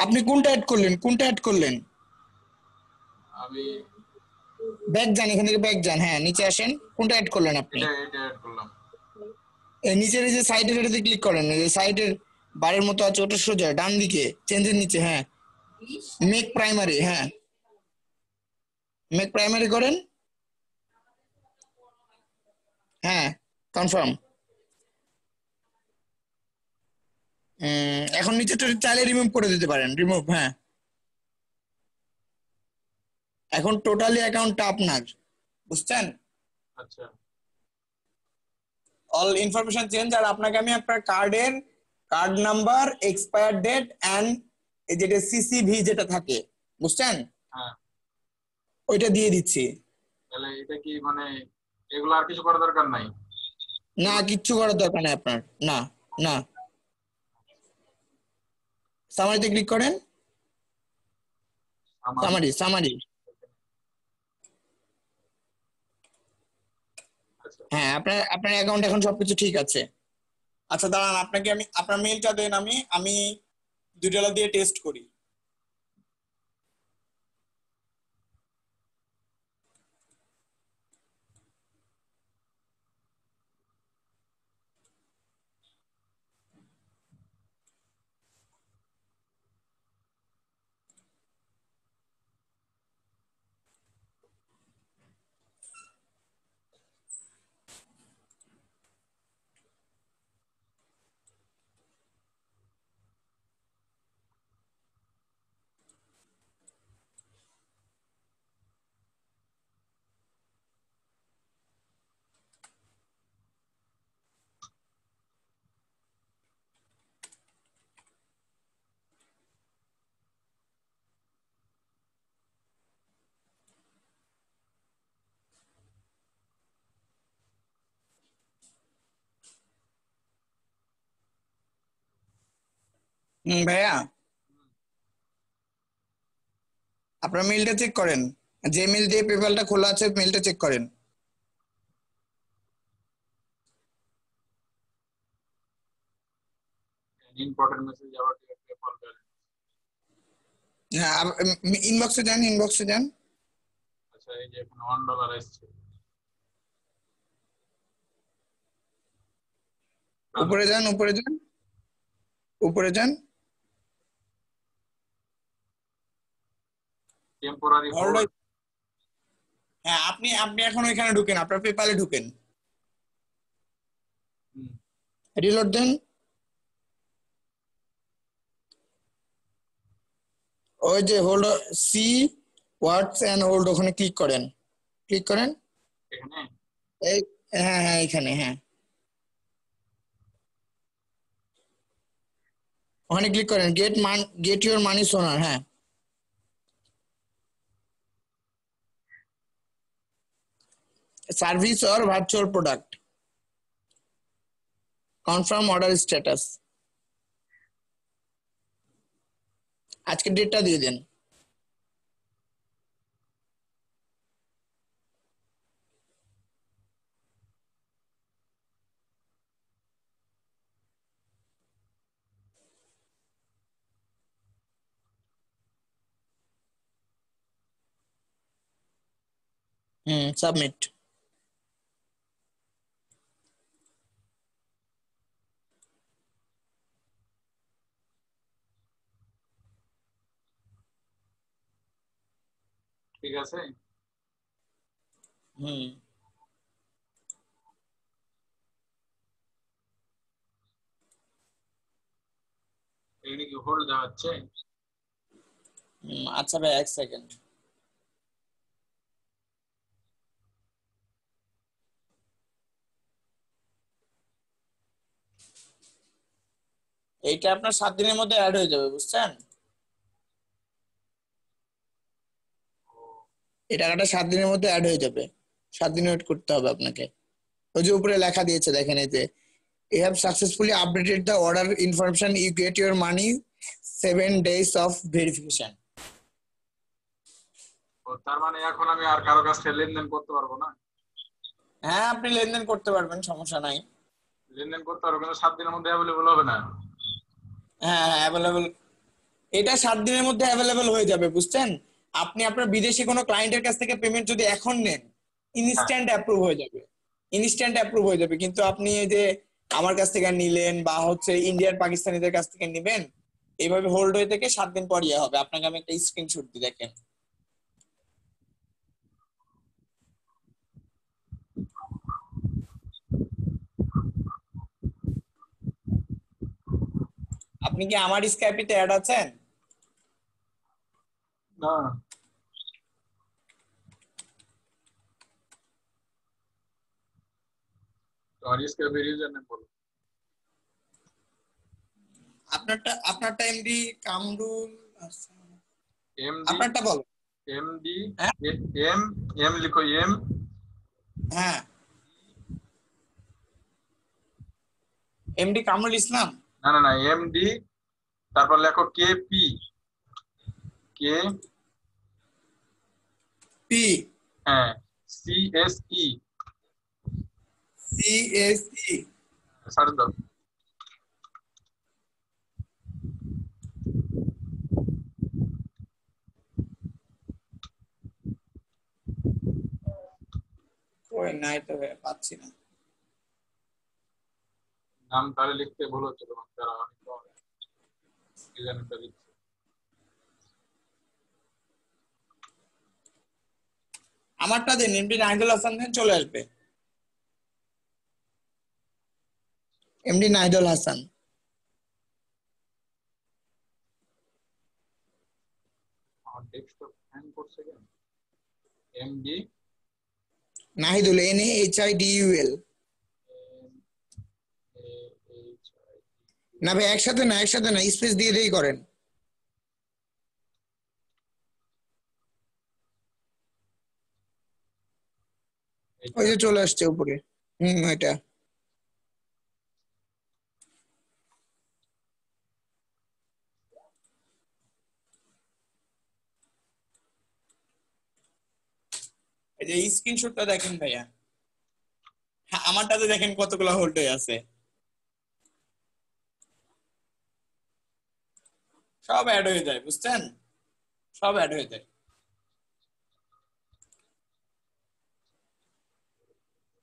S7: আপনি কোনটা অ্যাড করলেন, কোনটা অ্যাড করলেন?
S1: আমি
S7: ব্যাক যান, এখান থেকে ব্যাক যান। হ্যাঁ নিচে আসেন, কোনটা অ্যাড করলেন আপনি?
S1: এটা অ্যাড করলাম।
S7: এই নিচের এই যে সাইডের এটাতে ক্লিক করেন, এই যে সাইডের বারের মতো আছে ওটা সোজা ডান দিকে চেঞ্জের নিচে। হ্যাঁ মেক প্রাইমারি, হ্যাঁ মেক প্রাইমারি করেন। হ্যাঁ কনফার্ম। এখন নিচেটা চাইলে রিমুভ করে দিতে পারেন, রিমুভ। হ্যাঁ এখন টোটালি অ্যাকাউন্টটা আপনার, বুঝছেন?
S1: আচ্ছা
S7: অল ইনফরমেশন চেঞ্জ। আর আপনাকে আমি আপনার কার্ডের card number, expire date and যেটা সিসিভি যেটা থাকে, বুঝছেন,
S1: হ্যাঁ
S7: ওইটা দিয়ে দিচ্ছি।
S1: তাহলে এটা কি মানে এগুলো আর কিছু করার দরকার নাই?
S7: না কিচ্ছু করার দরকার নেই আপনার, না না। সামারিতে ক্লিক করেন, সামারি সামারি।
S1: আচ্ছা
S7: হ্যাঁ আপনার আপনার অ্যাকাউন্ট এখন সবকিছু ঠিক আছে। আচ্ছা দাঁড়ান, আপনাকে আমি আপনার মেইলটা দেন, আমি $2 দিয়ে টেস্ট করি। ভাইয়া আপনার মেইলটা চেক করেন, যে মেইল দিয়ে পেপ্যালটা খোলা আছে মেইলটা চেক করেন।
S1: ইম্পর্টেন্ট মেসেজ আবার পেপাল ব্যালেন্স।
S7: হ্যাঁ ইনবক্সে যান, ইনবক্সে যান।
S1: আচ্ছা এই যে এখানে $1 আসছে।
S7: উপরে যান, উপরে যান, উপরে যান।
S1: Temporary
S7: Hold
S1: hold.
S7: হ্যাঁ আপনি আপনি এখন ওইখানে ঢুকেন, আপনার পেপ্যালে ঢুকেন, রিলোড দেন। ওই যে hold, see what's and hold, ওখানে ক্লিক করেন, ক্লিক করেন।
S1: এখানে
S7: এই হ্যাঁ হ্যাঁ এখানে, হ্যাঁ ওখানে ক্লিক করেন, গেট ইউর মানি সোনার। হ্যাঁ service or virtual product, confirm order status. আজকে ডেটটা দিয়ে দেন। সাবমিট।
S1: ঠিক আছে। এখানে কি হোল্ড দেওয়া হচ্ছে?
S7: আচ্ছা ভাই এক সেকেন্ড। এইটা আপনার 7 দিনের মধ্যে অ্যাড হয়ে যাবে, বুঝছেন? এই টাকাটা 7 দিনের মধ্যে অ্যাড হয়ে যাবে, 7 দিন ওয়েট করতে হবে আপনাকে। ওই যে উপরে লেখা দিয়েছে দেখেন, এই যে you have successfully updated the order information, you get your money 7 days of verification.
S1: ও তার মানে এখন আমি আর কারো কাছ থেকে লেনদেন করতে পারবো না?
S7: হ্যাঁ, আপনি লেনদেন করতে পারবেন, সমস্যা নাই।
S1: লেনদেন করতে পারবো কিন্তু 7 দিনের মধ্যে অ্যাভেলেবল হবে না।
S7: হ্যাঁ, অ্যাভেলেবল, এটা 7 দিনের মধ্যে অ্যাভেলেবল হয়ে যাবে, বুঝছেন? আপনি আপনার বিদেশি কোনো ক্লায়েন্টের কাছ থেকে পেমেন্ট যদি এখন নেন, ইনস্ট্যান্ট অ্যাপ্রুভ হয়ে যাবে, ইনস্ট্যান্ট অ্যাপ্রুভ হয়ে যাবে। কিন্তু আপনি এই যে আমার কাছ থেকে নিলেন বা হচ্ছে ইন্ডিয়ান পাকিস্তানিদের কাছ থেকে নেবেন, এইভাবে হোল্ড হয়ে থেকে 7 দিন পর ইয়ে হবে। আপনাকে আমি একটা স্ক্রিনশট দিই, দেখেন। আপনি কি আমার স্কাইপিতে অ্যাড আছেন?
S1: না, আর স্ক্যাবের ইউজার নেম বলো।
S7: আপনারটা এমডি কামরুল,
S1: এমডি,
S7: আপনারটা বলো।
S1: এমডি,
S7: হ্যাঁ?
S1: এম, এম লিখো, এম,
S7: হ্যাঁ, এমডি কামরুল ইসলাম।
S1: না না না, এমডি, তারপর লেখো কে পি, কে
S7: পি,
S1: হ্যাঁ, C S E,
S7: CSE.
S1: Search দাও।
S7: কই নাই তো ভাই, পাচ্ছি না।
S1: নাম তাহলে লিখতে ভুল হচ্ছে তোমার, তারা আমি তো ইউজার নেমটা দিচ্ছি।
S7: আমারটা দেন, এমডি নাহিদুল হাসান দেন, চলে আসবে। এমডি নাহিদুল হাসান।
S1: আমার ডেস্কটপ হ্যাং করছে কেন? MD
S7: Nahidul, NAHIDUL। না ভাই, একসাথে না, একসাথে না, স্পেস দিয়ে দিয়েই করেন। ওই যে চলে আসছে উপরে। এটা এই যে স্ক্রিনশটটা দেখেন ভাইয়া। হ্যাঁ, আমারটাতে দেখেন কতগুলো হোল্ড হয়ে আছে, সব অ্যাড হয়ে যায়, বুঝছেন? সব অ্যাড হয়ে যায়।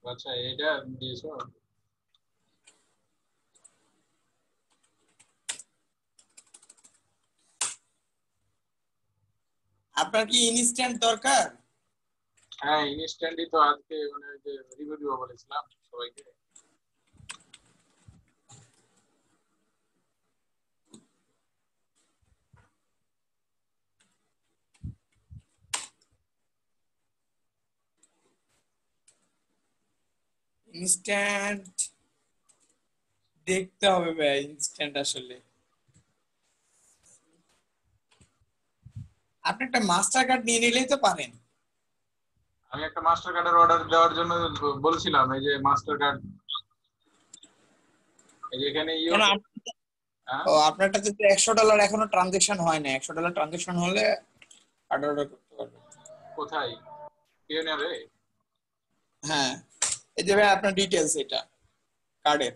S1: আচ্ছা, এটা দিয়েছো?
S7: আপনার কি ইনস্ট্যান্ট দরকার?
S1: হ্যাঁ, ইনস্ট্যান্টই তো আজকে মানে যে রিভিউ দিব বলেছিলাম সবাইকে।
S7: ইনস্ট্যান্ট দেখতে হবে ভাই, ইনস্ট্যান্ট আসলে। আপনি একটা মাস্টার কার্ড নিয়ে নিলেই তো পারেন।
S1: আমি একটা মাস্টার কার্ডের অর্ডার দেওয়ার জন্য বলছিলাম, এই যে মাস্টার কার্ড, এই যে এখানে
S7: কেন
S1: হ্যাঁ,
S7: ও আপনারটা যদি $100 এখনো ট্রানজেকশন হয় না, $100 ট্রানজেকশন হলে কার্ড অর্ডার করতে পারবেন।
S1: কোথায়? পিওনিয়ারে?
S7: হ্যাঁ, এই যে ভাই আপনার ডিটেলস, এটা কার্ডের।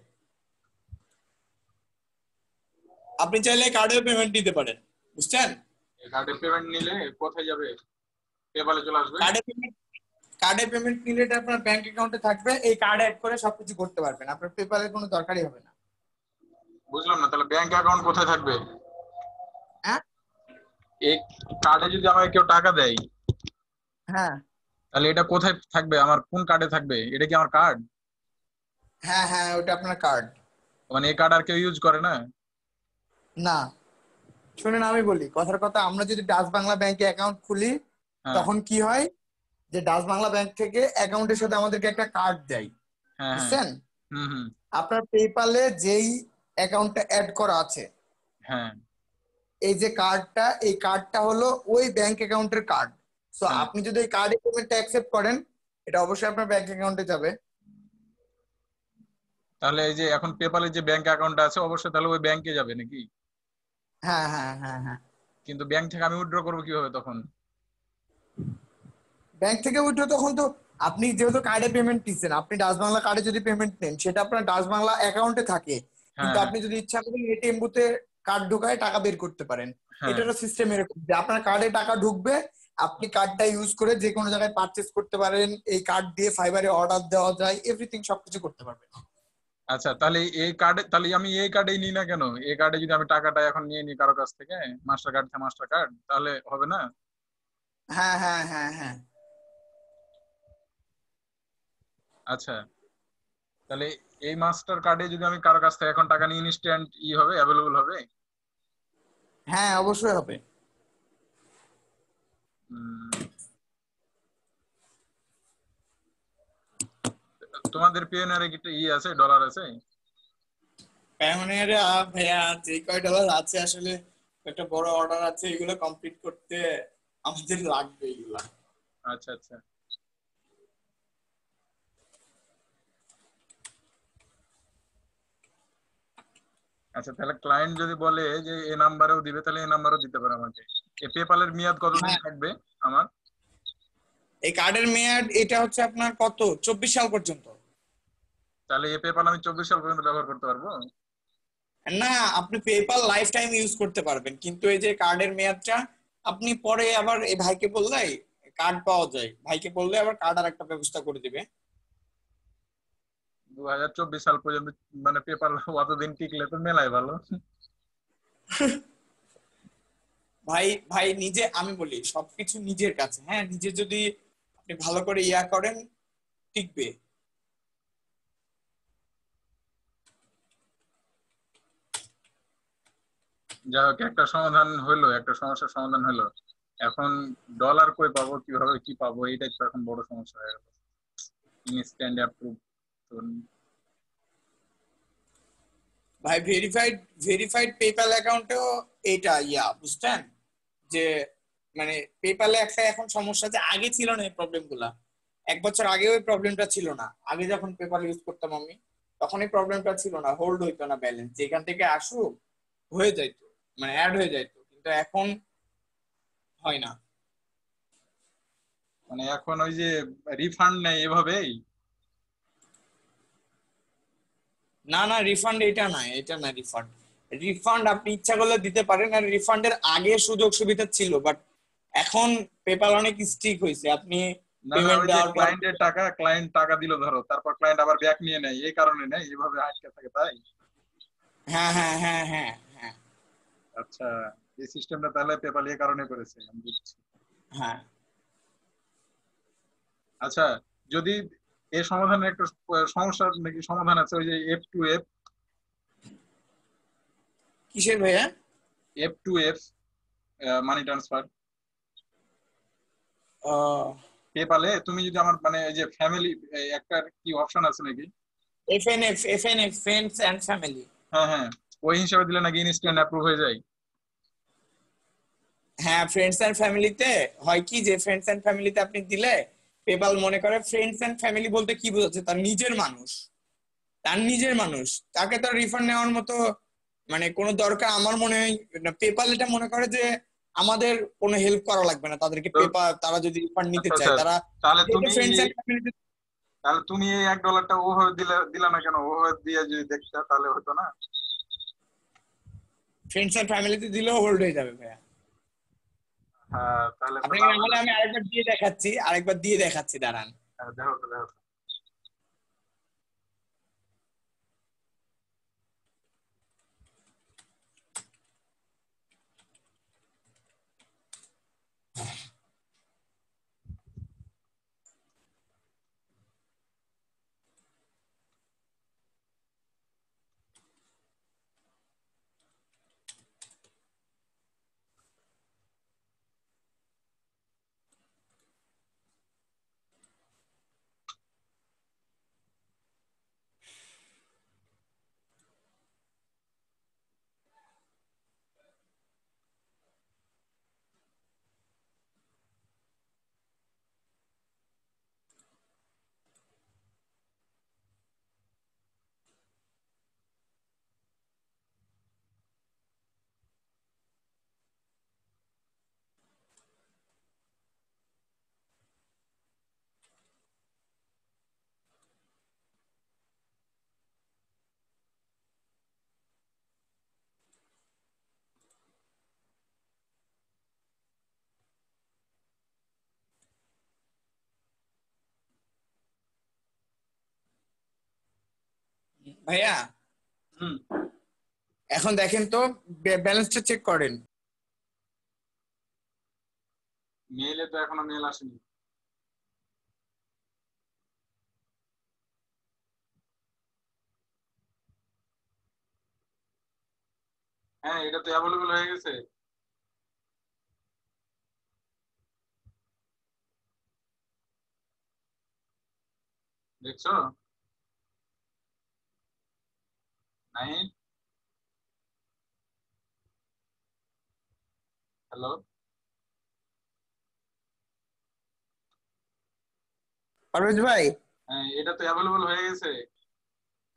S7: আপনি চাইলে কার্ডের পেমেন্ট দিতে পারেন, বুঝছেন?
S1: এই কার্ডে পেমেন্ট নিলে কোথায় যাবে? পেপালে চলে আসবে?
S7: কার্ডে পেমেন্ট নিলে এটা আপনার ব্যাংক অ্যাকাউন্টে থাকবে, এই কার্ড অ্যাড করে সবকিছু করতে পারবেন, আপনার পেপালের কোনো দরকারই হবে না।
S1: বুঝলাম না, তাহলে ব্যাংক অ্যাকাউন্ট কোথায় থাকবে?
S7: হ্যাঁ,
S1: এই কার্ডে যদি আমাকে কেউ টাকা দেয়,
S7: হ্যাঁ,
S1: তাহলে এটা কোথায় থাকবে? আমার কোন কার্ডে থাকবে? এটা কি আমার কার্ড?
S7: হ্যাঁ, হ্যাঁ, ওটা আপনার কার্ড।
S1: মানে এই কার্ড আর কেউ ইউজ করে না?
S7: না, শুনেন আমি বলি কথার কথা, আমরা যদি ডাচ বাংলা ব্যাংকে অ্যাকাউন্ট খুলি,
S1: হ্যাঁ
S7: তখন কি হয় যে ডাচ বাংলা ব্যাংক থেকে অ্যাকাউন্টের সাথে আমাদেরকে একটা কার্ড দেয়,
S1: হ্যাঁ হ্যাঁ,
S7: বুঝছেন?
S1: হুম,
S7: আপনার পেপালে যেই অ্যাকাউন্টটা অ্যাড করা আছে,
S1: হ্যাঁ
S7: এই যে কার্ডটা, এই কার্ডটা হলো ওই ব্যাংক অ্যাকাউন্টের কার্ড। সো
S1: হ্যাঁ।
S7: আপনি যদি এই কার্ডে পেমেন্টটা অ্যাকসেপ্ট করেন, এটা অবশ্যই আপনার ব্যাংক অ্যাকাউন্টে যাবে।
S1: তাহলে এই যে এখন পেপালের যে ব্যাংক অ্যাকাউন্ট আছে, অবশ্যই তাহলে ওই ব্যাংকে যাবে নাকি?
S7: হ্যাঁ হ্যাঁ হ্যাঁ হ্যাঁ।
S1: কিন্তু ব্যাংক থেকে আমি উইথড্র করবো কিভাবে তখন?
S7: ব্যাংক থেকে উঠে তখন তো আপনি যেহেতু কার্ডে পেমেন্ট দিচ্ছেন, আপনি ডাচ বাংলা কার্ডে যদি পেমেন্ট নেন সেটা আপনার ডাচ বাংলা অ্যাকাউন্টে থাকে,
S1: হ্যাঁ
S7: কিন্তু
S1: হ্যাঁ
S7: আপনি যদি ইচ্ছা করেন এটিএম বুথে কার্ড ঢোকায় টাকা বের করতে পারেন।
S1: হ্যাঁ।
S7: এটারও সিস্টেম এরকম যে আপনার কার্ডে টাকা ঢুকবে, আপনি কার্ডটা ইউজ করে যে কোনো জায়গায় পারচেস করতে পারেন, এই কার্ড দিয়ে ফাইবারে অর্ডার দেওয়া যায়, এভরিথিং সবকিছু করতে পারবেন।
S1: আচ্ছা, তাহলে এই কার্ডে, তাহলে আমি এই কার্ডেই নিই না কেন? এই কার্ডে যদি আমি টাকাটা এখন নিয়ে নিই কারো কাছ থেকে, মাস্টার কার্ড থেকে মাস্টার কার্ড, তাহলে হবে না?
S7: হ্যাঁ হ্যাঁ হ্যাঁ হ্যাঁ
S1: আচ্ছা, তাহলে এই মাস্টার কার্ডে যদি আমি কারো কাছ থেকে এখন টাকা নিয়ে ইনস্ট্যান্ট হবে, অ্যাভেলেবল হবে?
S7: হ্যাঁ অবশ্যই হবে।
S1: উম, তোমাদের পিএনআর কি আছে, ডলার আছে?
S7: প্যাওনিয়ারে ভাইয়া যে কয় ডলার আছে আসলে একটা বড় অর্ডার আছে, এগুলো কমপ্লিট করতে আমাদের লাগবে এগুলা।
S1: আচ্ছা আচ্ছা। আচ্ছা, তাহলে ক্লায়েন্ট যদি বলে যে এই নাম্বারেও দিবে, তাহলে এই নাম্বারও দিতে পারে আমাকে। এই পেপালের মেয়াদ কতদিন
S7: হ্যাঁ,
S1: থাকবে আমার?
S7: এই কার্ডের মেয়াদ এটা হচ্ছে আপনার কত 24 সাল পর্যন্ত।
S1: তাহলে এই পেপাল আমি 24 সাল পর্যন্ত ব্যবহার করতে পারবো?
S7: না, আপনি পেপাল লাইফ টাইম ইউজ করতে পারবেন, কিন্তু এই যে কার্ডের মেয়াদটা আপনি পরে আবার এই ভাইকে বললে কার্ড পাওয়া যায়, ভাইকে বললে আবার কার্ড আর একটা ব্যবস্থা করে দিবে।
S1: 2024 সাল পর্যন্ত? মানে পেপাল অতদিন টিকলে তো মেলাই ভালো।
S7: ভাই ভাই নিজে আমি বলি সবকিছু নিজের কাছে, হ্যাঁ নিজে যদি আপনি ভালো করে ইয়া করেন টিকবে।
S1: যাই হোক, একটা সমাধান হইলো, একটা সমস্যার সমাধান হইলো। এখন ডলার কই পাবো, কিভাবে কি পাবো, এটাই তো এখন বড় সমস্যা হয়ে গেল। ইনস্ট্যান্ট অ্যাপ্রুভ তো।
S7: ভাই ভেরিফাইড পেপ্যাল অ্যাকাউন্টেও এটা ইয়া বুঝছেন যে মানে পেপ্যালে একটা এখন সমস্যা, যে আগে ছিল না এই প্রবলেম গুলা, 1 বছর আগে ওই প্রবলেমটা ছিল না। আগে যখন পেপ্যাল ইউজ করতাম আমি তখন এই প্রবলেমটা ছিল না, হোল্ড হইতো না ব্যালেন্স, যেখান থেকে আসুক হয়ে যাইতো, মানে অ্যাড হয়ে যাইতো, কিন্তু এখন হয় না।
S1: মানে এখন ওই যে রিফান্ড নেই এভাবেই?
S7: না না, রিফান্ড এটা না, এটা না রিফান্ড। রিফান্ড আপনি ইচ্ছা করলে দিতে পারেন, আর রিফান্ডের আগে সুযোগ সুবিধা ছিল, বাট এখন পেপ্যাল অনেক স্ট্রিক হয়েছে। আপনি
S1: না না,
S7: পেমেন্ট
S1: ওই যে
S7: দেওয়ার পর
S1: ক্লায়েন্টের টাকা, ক্লায়েন্ট টাকা দিল ধরো, তারপর ক্লায়েন্ট আবার ব্যাক নিয়ে নেয়, এই কারণে নেয়, এইভাবে আটকে থাকে তাই?
S7: হ্যাঁ হ্যাঁ হ্যাঁ হ্যাঁ হ্যাঁ
S1: আচ্ছা, এই সিস্টেমটা তাহলে পেপাল এই কারণে করেছে, আমি বুঝছি।
S7: হ্যাঁ।
S1: আচ্ছা, যদি এই সমাধানের একটা সমস্যার নাকি সমাধান আছে, ওই যে F2F,
S7: কিসের ভাইয়া?
S1: F2F মানি ট্রান্সফার
S7: আহ,
S1: পেপালে। তুমি যদি আমার মানে এই যে ফ্যামিলি একটা কি অপশন আছে নাকি?
S7: FNF friends and family.
S1: হ্যাঁ হ্যাঁ, ওই হিসাবে দিলে নাকি ইনস্ট্যান্ট অ্যাপ্রুভ হয়ে যায়?
S7: হ্যাঁ, ফ্রেন্ডস এন্ড ফ্যামিলিতে হয় কি যে ফ্রেন্ডস এন্ড ফ্যামিলিতে আপনি দিলে পেপাল মনে করে ফ্রেন্ডস এন্ড ফ্যামিলি বলতে কি বোঝাচ্ছে, তার নিজের মানুষ, তার নিজের মানুষ, তাকে তো রিফান্ড নেওয়ার মতো মানে কোনো দরকার আমার মনে হয় না। পেপাল এটা মনে করে যে আমাদের কোনো হেল্প করা লাগবে না তাদেরকে,
S1: তো
S7: পেপাল তারা যদি রিফান্ড নিতে
S1: আচ্ছা আচ্ছা,
S7: চায় তারা
S1: তাহলে
S7: যেহেতু
S1: তুমি
S7: ফ্রেন্ডস এন্ড ফ্যামিলি।
S1: তাহলে তুমি এই $1টা ওভাবে দিলা না কেন? ওভাবে দিয়ে যদি দেখতে তাহলে হতো না?
S7: ফ্রেন্ডস এন্ড ফ্যামিলিতে দিলেও হোল্ড হয়ে যাবে ভাইয়া।
S1: হ্যাঁ, তাহলে তো
S7: আপনাকে
S1: লাভ
S7: না হলে
S1: হলো।
S7: আমি আরেকবার দিয়ে দেখাচ্ছি দাঁড়ান।
S1: হ্যাঁ, দেখো তো দেখো তো।
S7: ভাইয়া
S1: হুম
S7: এখন দেখেন তো ব্যালেন্সটা চেক করেন।
S1: মেইলে তো এখনো মেল আসেনি। হ্যাঁ এটা তো অ্যাভেলেবল হয়ে গেছে। দেখছো? নাই। হ্যালো।
S7: পারভেজ ভাই,
S1: হ্যাঁ এটা তো অ্যাভেলেবল হয়ে গেছে।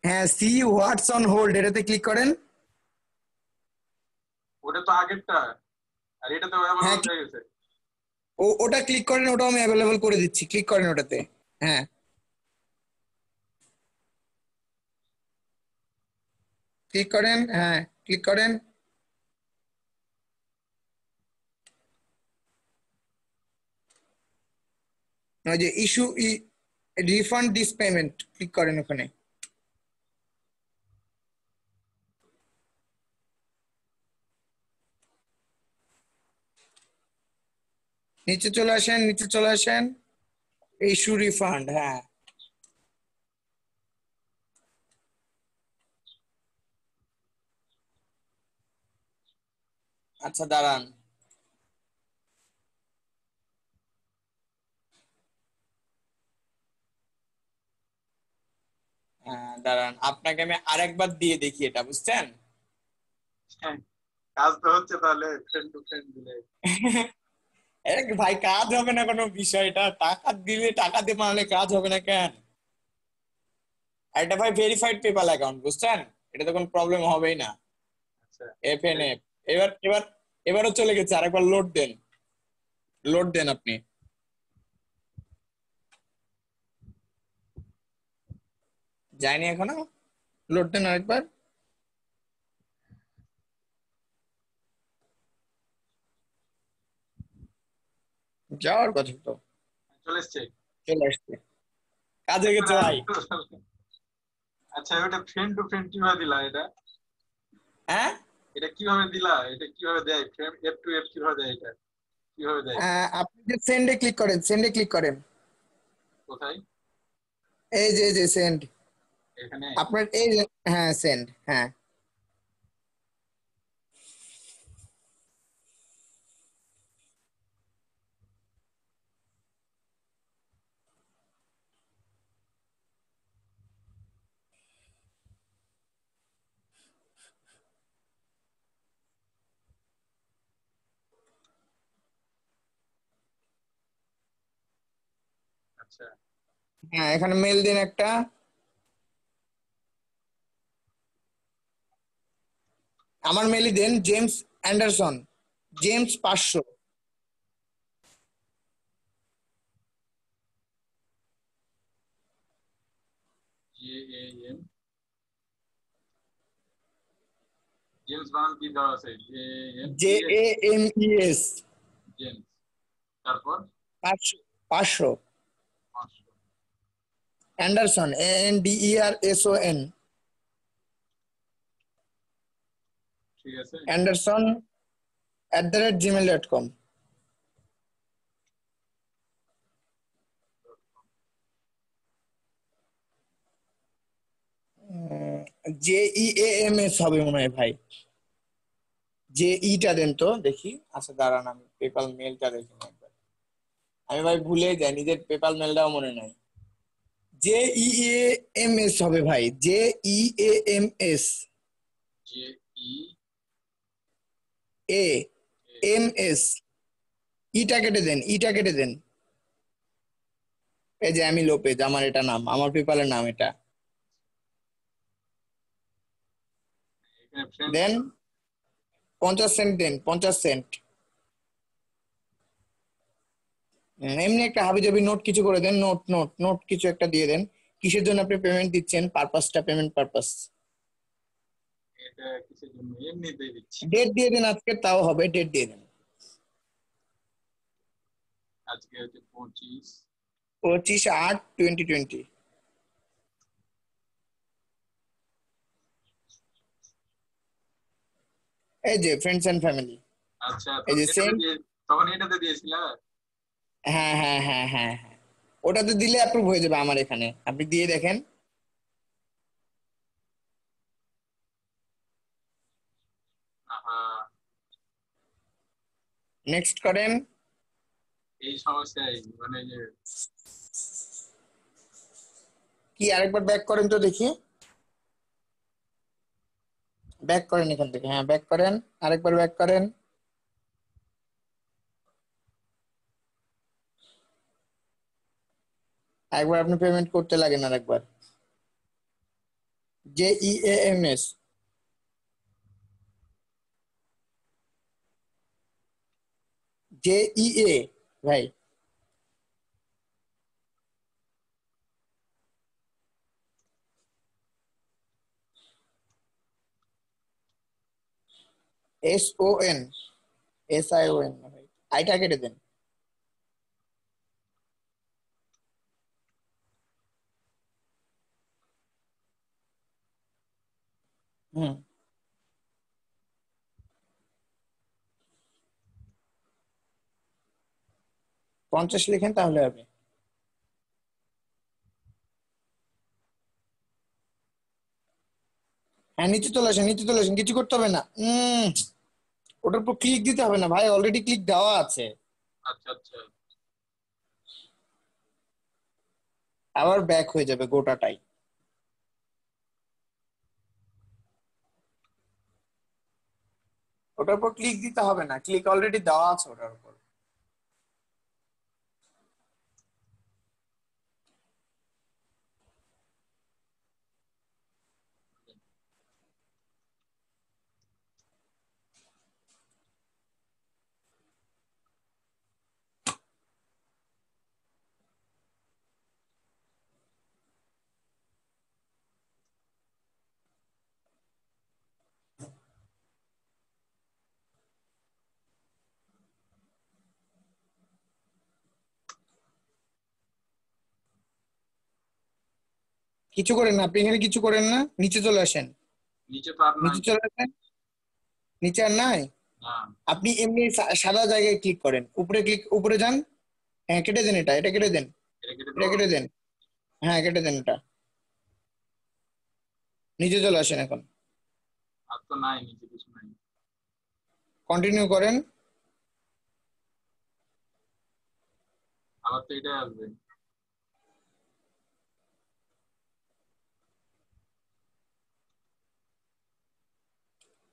S7: হ্যাঁ সি হোয়াটস অন হোল্ড এটাতে ক্লিক করেন।
S1: ওটা তো আগেরটা, আর এটা তো
S7: হ্যাঁ
S1: অ্যাভেলেবল হয়ে গেছে।
S7: ওটা ক্লিক করেন, ওটা আমি অ্যাভেলেবল করে দিচ্ছি, ক্লিক করেন ওটাতে। হ্যাঁ ক্লিক করেন, হ্যাঁ ক্লিক করেন। ওই যে issue refund this payment click করেন ওখানে। নিচে চলে আসেন, নিচে চলে আসেন, ইস্যু রিফান্ড, হ্যাঁ আচ্ছা দাঁড়ান। দাঁড়ান আপনাকে আমি আরেকবার দিয়ে দেখি এটা, বুঝছেন?
S1: হ্যাঁ, কাজ তো হচ্ছে তাহলে ফ্রেন্ড টু ফ্রেন্ড দিলে।
S7: ভাই কাজ হবে না কোনো বিষয়টা, টাকা দিলে টাকা দিয়ে বানালে কাজ হবে না কেন? আর এটা ভাই ভেরিফাইড পেপাল অ্যাকাউন্ট, বুঝছেন? এটা তো কোনো প্রবলেম হবেই না।
S1: আচ্ছা
S7: এফএনএফ এবার এবার এবারও চলে গেছে, আরেকবার লোড দেন, লোড দেন আপনি। যায়নি এখনো, লোড দেন আরেকবার। যাওয়ার কথা তো,
S1: চলে এসছে।
S7: চলে আসছে, কাজ হয়ে গেছে ভাই।
S1: আচ্ছা ওটা ফ্রেন্ড টু ফ্রেন্ড কিভাবে দিলা এটা?
S7: হ্যাঁ
S1: এটা কিভাবে দিলা? এটা কিভাবে দেয়? ফ্রেম এফ টু এফ কিভাবে দেয়? এটা কিভাবে দেয়?
S7: আপনি যে সেন্ডে ক্লিক করেন, সেন্ডে ক্লিক করেন,
S1: কোথায়?
S7: এই যে সেন্ড,
S1: এখানে?
S7: আপনার এই যে, হ্যাঁ সেন্ড, হ্যাঁ
S1: আচ্ছা
S7: হ্যাঁ এখানে মেল দিন একটা। আমার মেলই দেন, James Anderson, James 500।
S1: J A M, James বানান কি দেওয়া আছে? J M E S,
S7: JAMES,
S1: James, তারপর
S7: 500, 500,
S1: 500।
S7: অ্যান্ডারসন ANDERSON,
S1: ঠিক আছে।
S7: Anderson @gmail.com। JEAMS হবে মনে হয় ভাই, JE টা দেন তো দেখি। আচ্ছা দাঁড়ান আমি পেপাল মেলটা দেখি না একবার, আমি ভাই ভুলে যাই, নিজের পেপাল মেলটাও মনে নাই। JEAMS হবে ভাই, JEAMS,
S1: জে ই
S7: AMS, ইটা কেটে দেন, ইটা কেটে দেন। এই যে আমি লোপেজ, আমার এটা নাম, আমার পেপালের নাম এটা।
S1: এখানে ফ্রেন্ড।
S7: দেন 50 সেন্ট দেন, 50 সেন্ট। এমনি একটা হাবিজাবি নোট কিছু করে দেন, নোট নোট নোট কিছু একটা দিয়ে দেন, কিসের জন্য আপনি পেমেন্ট দিচ্ছেন, পারপাসটা, পেমেন্ট পারপাস।
S1: এটা কিসের জন্য? এমনিতেই দিচ্ছি।
S7: ডেট দিয়ে দেন আজকে, তাও হবে, ডেট দিয়ে দেন।
S1: আজকে হচ্ছে 25।
S7: 25/8/2020। এই যে ফ্রেন্ডস এন্ড ফ্যামিলি,
S1: আচ্ছা,
S7: এই যে সেন্ড।
S1: তখন এটাতে দিয়েছিলা?
S7: হ্যাঁ হ্যাঁ হ্যাঁ হ্যাঁ হ্যাঁ, ওটাতে দিলে অ্যাপ্রুভ হয়ে যাবে আমার এখানে, আপনি দিয়ে দেখেন।
S1: আহা,
S7: নেক্সট করেন।
S1: এই সমস্যাই মানে যে
S7: কি আরেকবার ব্যাক করেন তো দেখি, ব্যাক করেন এখান থেকে, হ্যাঁ ব্যাক করেন, আরেকবার ব্যাক করেন। একবার আপনি পেমেন্ট করতে লাগেন, আরেকবার JEAMS, JEA ভাই, SON ভাই, আইটা কেটে দেন। হুম, 50 লিখেন তাহলে হবে। হ্যাঁ নিচে চলে আসেন, নিচে চলে আসেন, কিছু করতে হবে না। ওটার উপর ক্লিক দিতে হবে না ভাই, অলরেডি ক্লিক দেওয়া আছে।
S1: আচ্ছা আচ্ছা,
S7: আবার ব্যাক হয়ে যাবে গোটাটাই। ওটার উপর ক্লিক দিতে হবে না, ক্লিক অলরেডি দেওয়া আছে ওটার উপর। কিছু করেন না আপনি, এখানে কিছু করেন না, নিচে চলে আসেন,
S1: নিচে তো আর নাই।
S7: নিচে চলে আসেন, নিচে আর নাই।
S1: না,
S7: আপনি এমনি সাদা জায়গায় ক্লিক করেন, উপরে ক্লিক, উপরে যান। হ্যাঁ কেটে দেন, এটা কেটে দেন,
S1: এটা কেটে
S7: এটা
S1: দেবো?
S7: কেটে দেন, হ্যাঁ কেটে দেন এটা। নিচে চলে আসেন এখন,
S1: আর তো নাই, নিচে কিছু নাই।
S7: কন্টিনিউ করেন।
S1: আবার তো এটাই আসবে।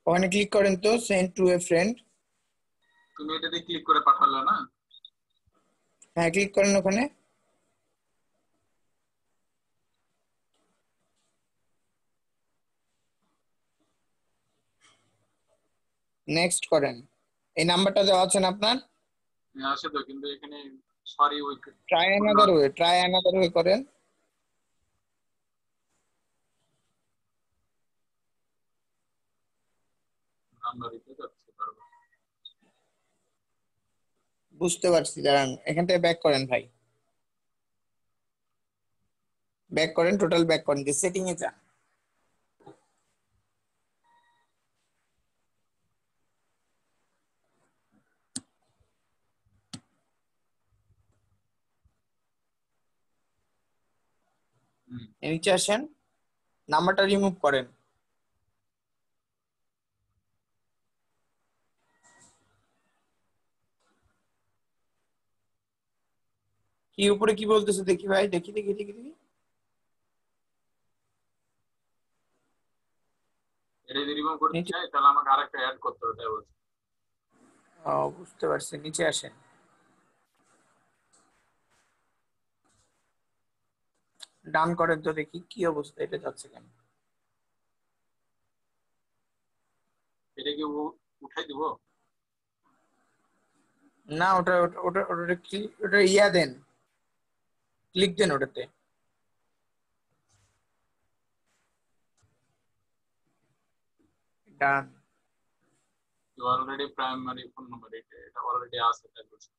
S7: ওখানে ক্লিক করেন তো, সেন্ড টু এ ফ্রেন্ড।
S1: তুমি এটাতে ক্লিক করে পাঠালে না?
S7: হ্যাঁ ক্লিক করেন ওখানে, নেক্সট করেন। এই নাম্বারটা দেওয়া আছে না আপনার?
S1: আসে তো, কিন্তু এখানে সরি ওই
S7: try another way, try another way করেন।
S1: নাম্বার দিতে যাচ্ছে বারবার।
S7: বুঝতে পারছি, দাঁড়ান এখান থেকে ব্যাক করেন ভাই, ব্যাক করেন, টোটাল ব্যাক করেন, যে সেটিং এ যান।
S1: হুম,
S7: নিচে আসেন, নাম্বারটা রিমুভ করেন। কি উপরে কি বলতেছে দেখি ভাই, দেখি দেখি দেখি দেখি।
S1: এটা যদি রিমুভ করতে
S7: নিচে,
S1: চাই তাহলে আমাকে আরেকটা অ্যাড করতে হবে, তাই বলছে।
S7: ও বুঝতে পারছি, নিচে আসেন, ডান করেন তো দেখি কি অবস্থা, এটা যাচ্ছে কেন।
S1: এটা কি উঠাই দিব?
S7: না ওটা ওটা ওটা ওটা ক্লিক, ওটা ইয়া দেন, ক্লিক দেন ওটাতে। ডান,
S1: অলরেডি প্রাইমারি ফোন নাম্বার, এটা অলরেডি আছে, তাই বলছে।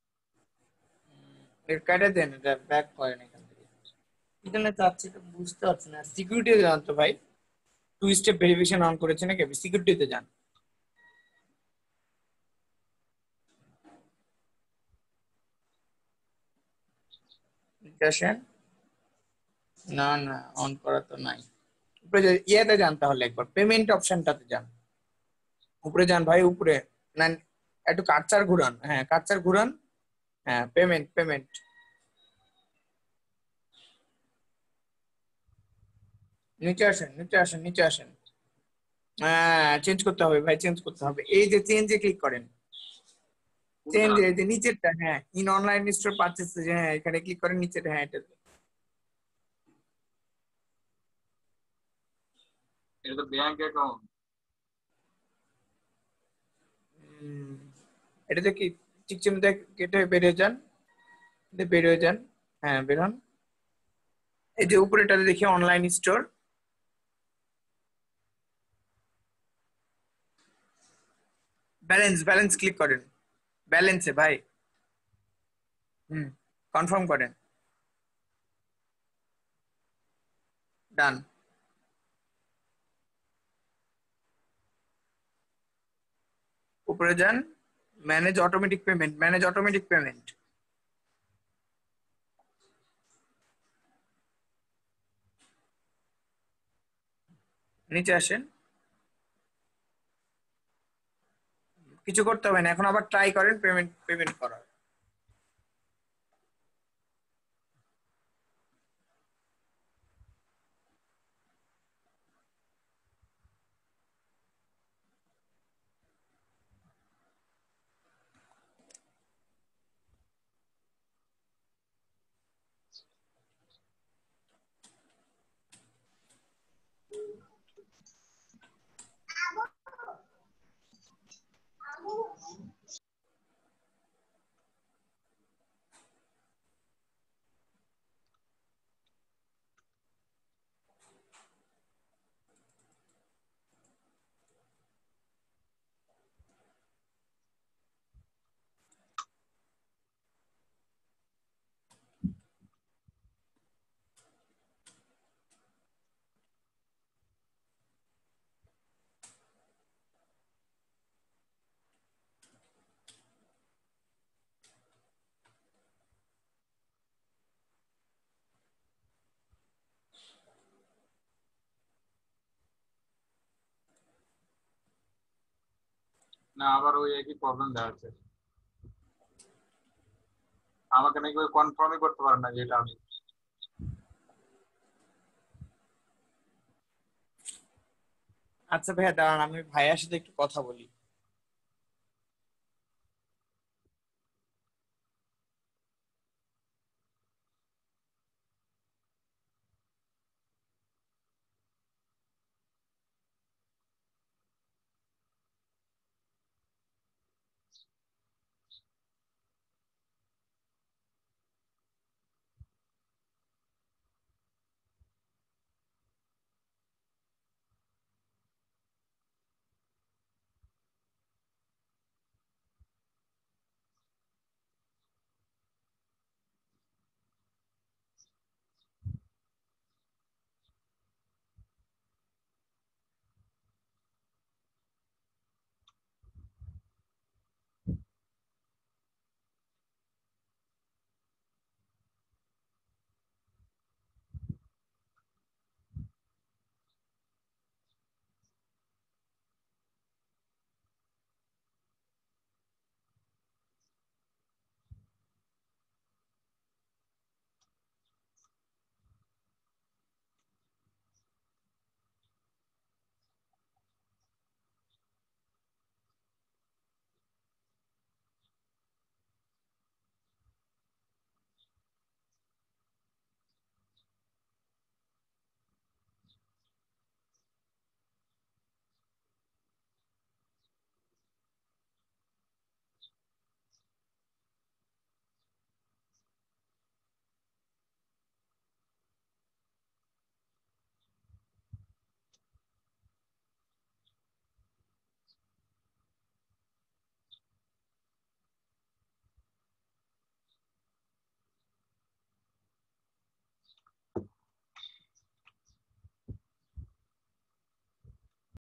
S7: এটা কেটে দেন, এটা ব্যাক করেন এখান থেকে। এখানে চাচ্ছি তো বুঝতে পারছি না, সিকিউরিটিতে যান তো ভাই, টু স্টেপ ভেরিফিকেশন অন করেছেন নাকি, সিকিউরিটিতে যান। নিচে আসেন। না না, অন করা তো নাই। উপরে ইয়েতে যান, তাহলে একবার পেমেন্ট অপশনটাতে যান। উপরে যান ভাই, উপরে। না, একটু কার্সার ঘুরান। হ্যাঁ, কার্সার ঘুরান। হ্যাঁ, পেমেন্ট পেমেন্ট। নিচে আসেন, নিচে আসেন, নিচে আসেন। হ্যাঁ, চেঞ্জ করতে হবে ভাই, চেঞ্জ করতে হবে। এই যে চেঞ্জে ক্লিক করেন। চেঞ্জ, এই যে নিচেরটা, হ্যাঁ, ইন অনলাইন স্টোর পারচেজ, হ্যাঁ এখানে ক্লিক করেন নিচেটা, হ্যাঁ এটা।
S1: এটা তো ব্যাংক অ্যাকাউন্ট।
S7: এটাতে কি ঠিক চিহ্ন কেটে বেরিয়ে যান, বেরিয়ে যান। হ্যাঁ, বেরোন। এই যে উপরেটাতে দেখি online store, balance, balance click করেন। ব্যালেন্সে ভাই, কনফার্ম করেন। ডান। উপরে যান, manage automatic payment, manage automatic payment. নিচে আসেন। কিছু করতে হবে না, এখন আবার ট্রাই করেন পেমেন্ট পেমেন্ট করার।
S1: না, আবার ওই একই প্রবলেম দেখাচ্ছে। আমাকে নাকি ওই কনফার্মই করতে পারেন না যেটা আমি।
S7: আচ্ছা ভাইয়া দাঁড়ান, আমি ভাইয়ার সাথে একটু কথা বলি।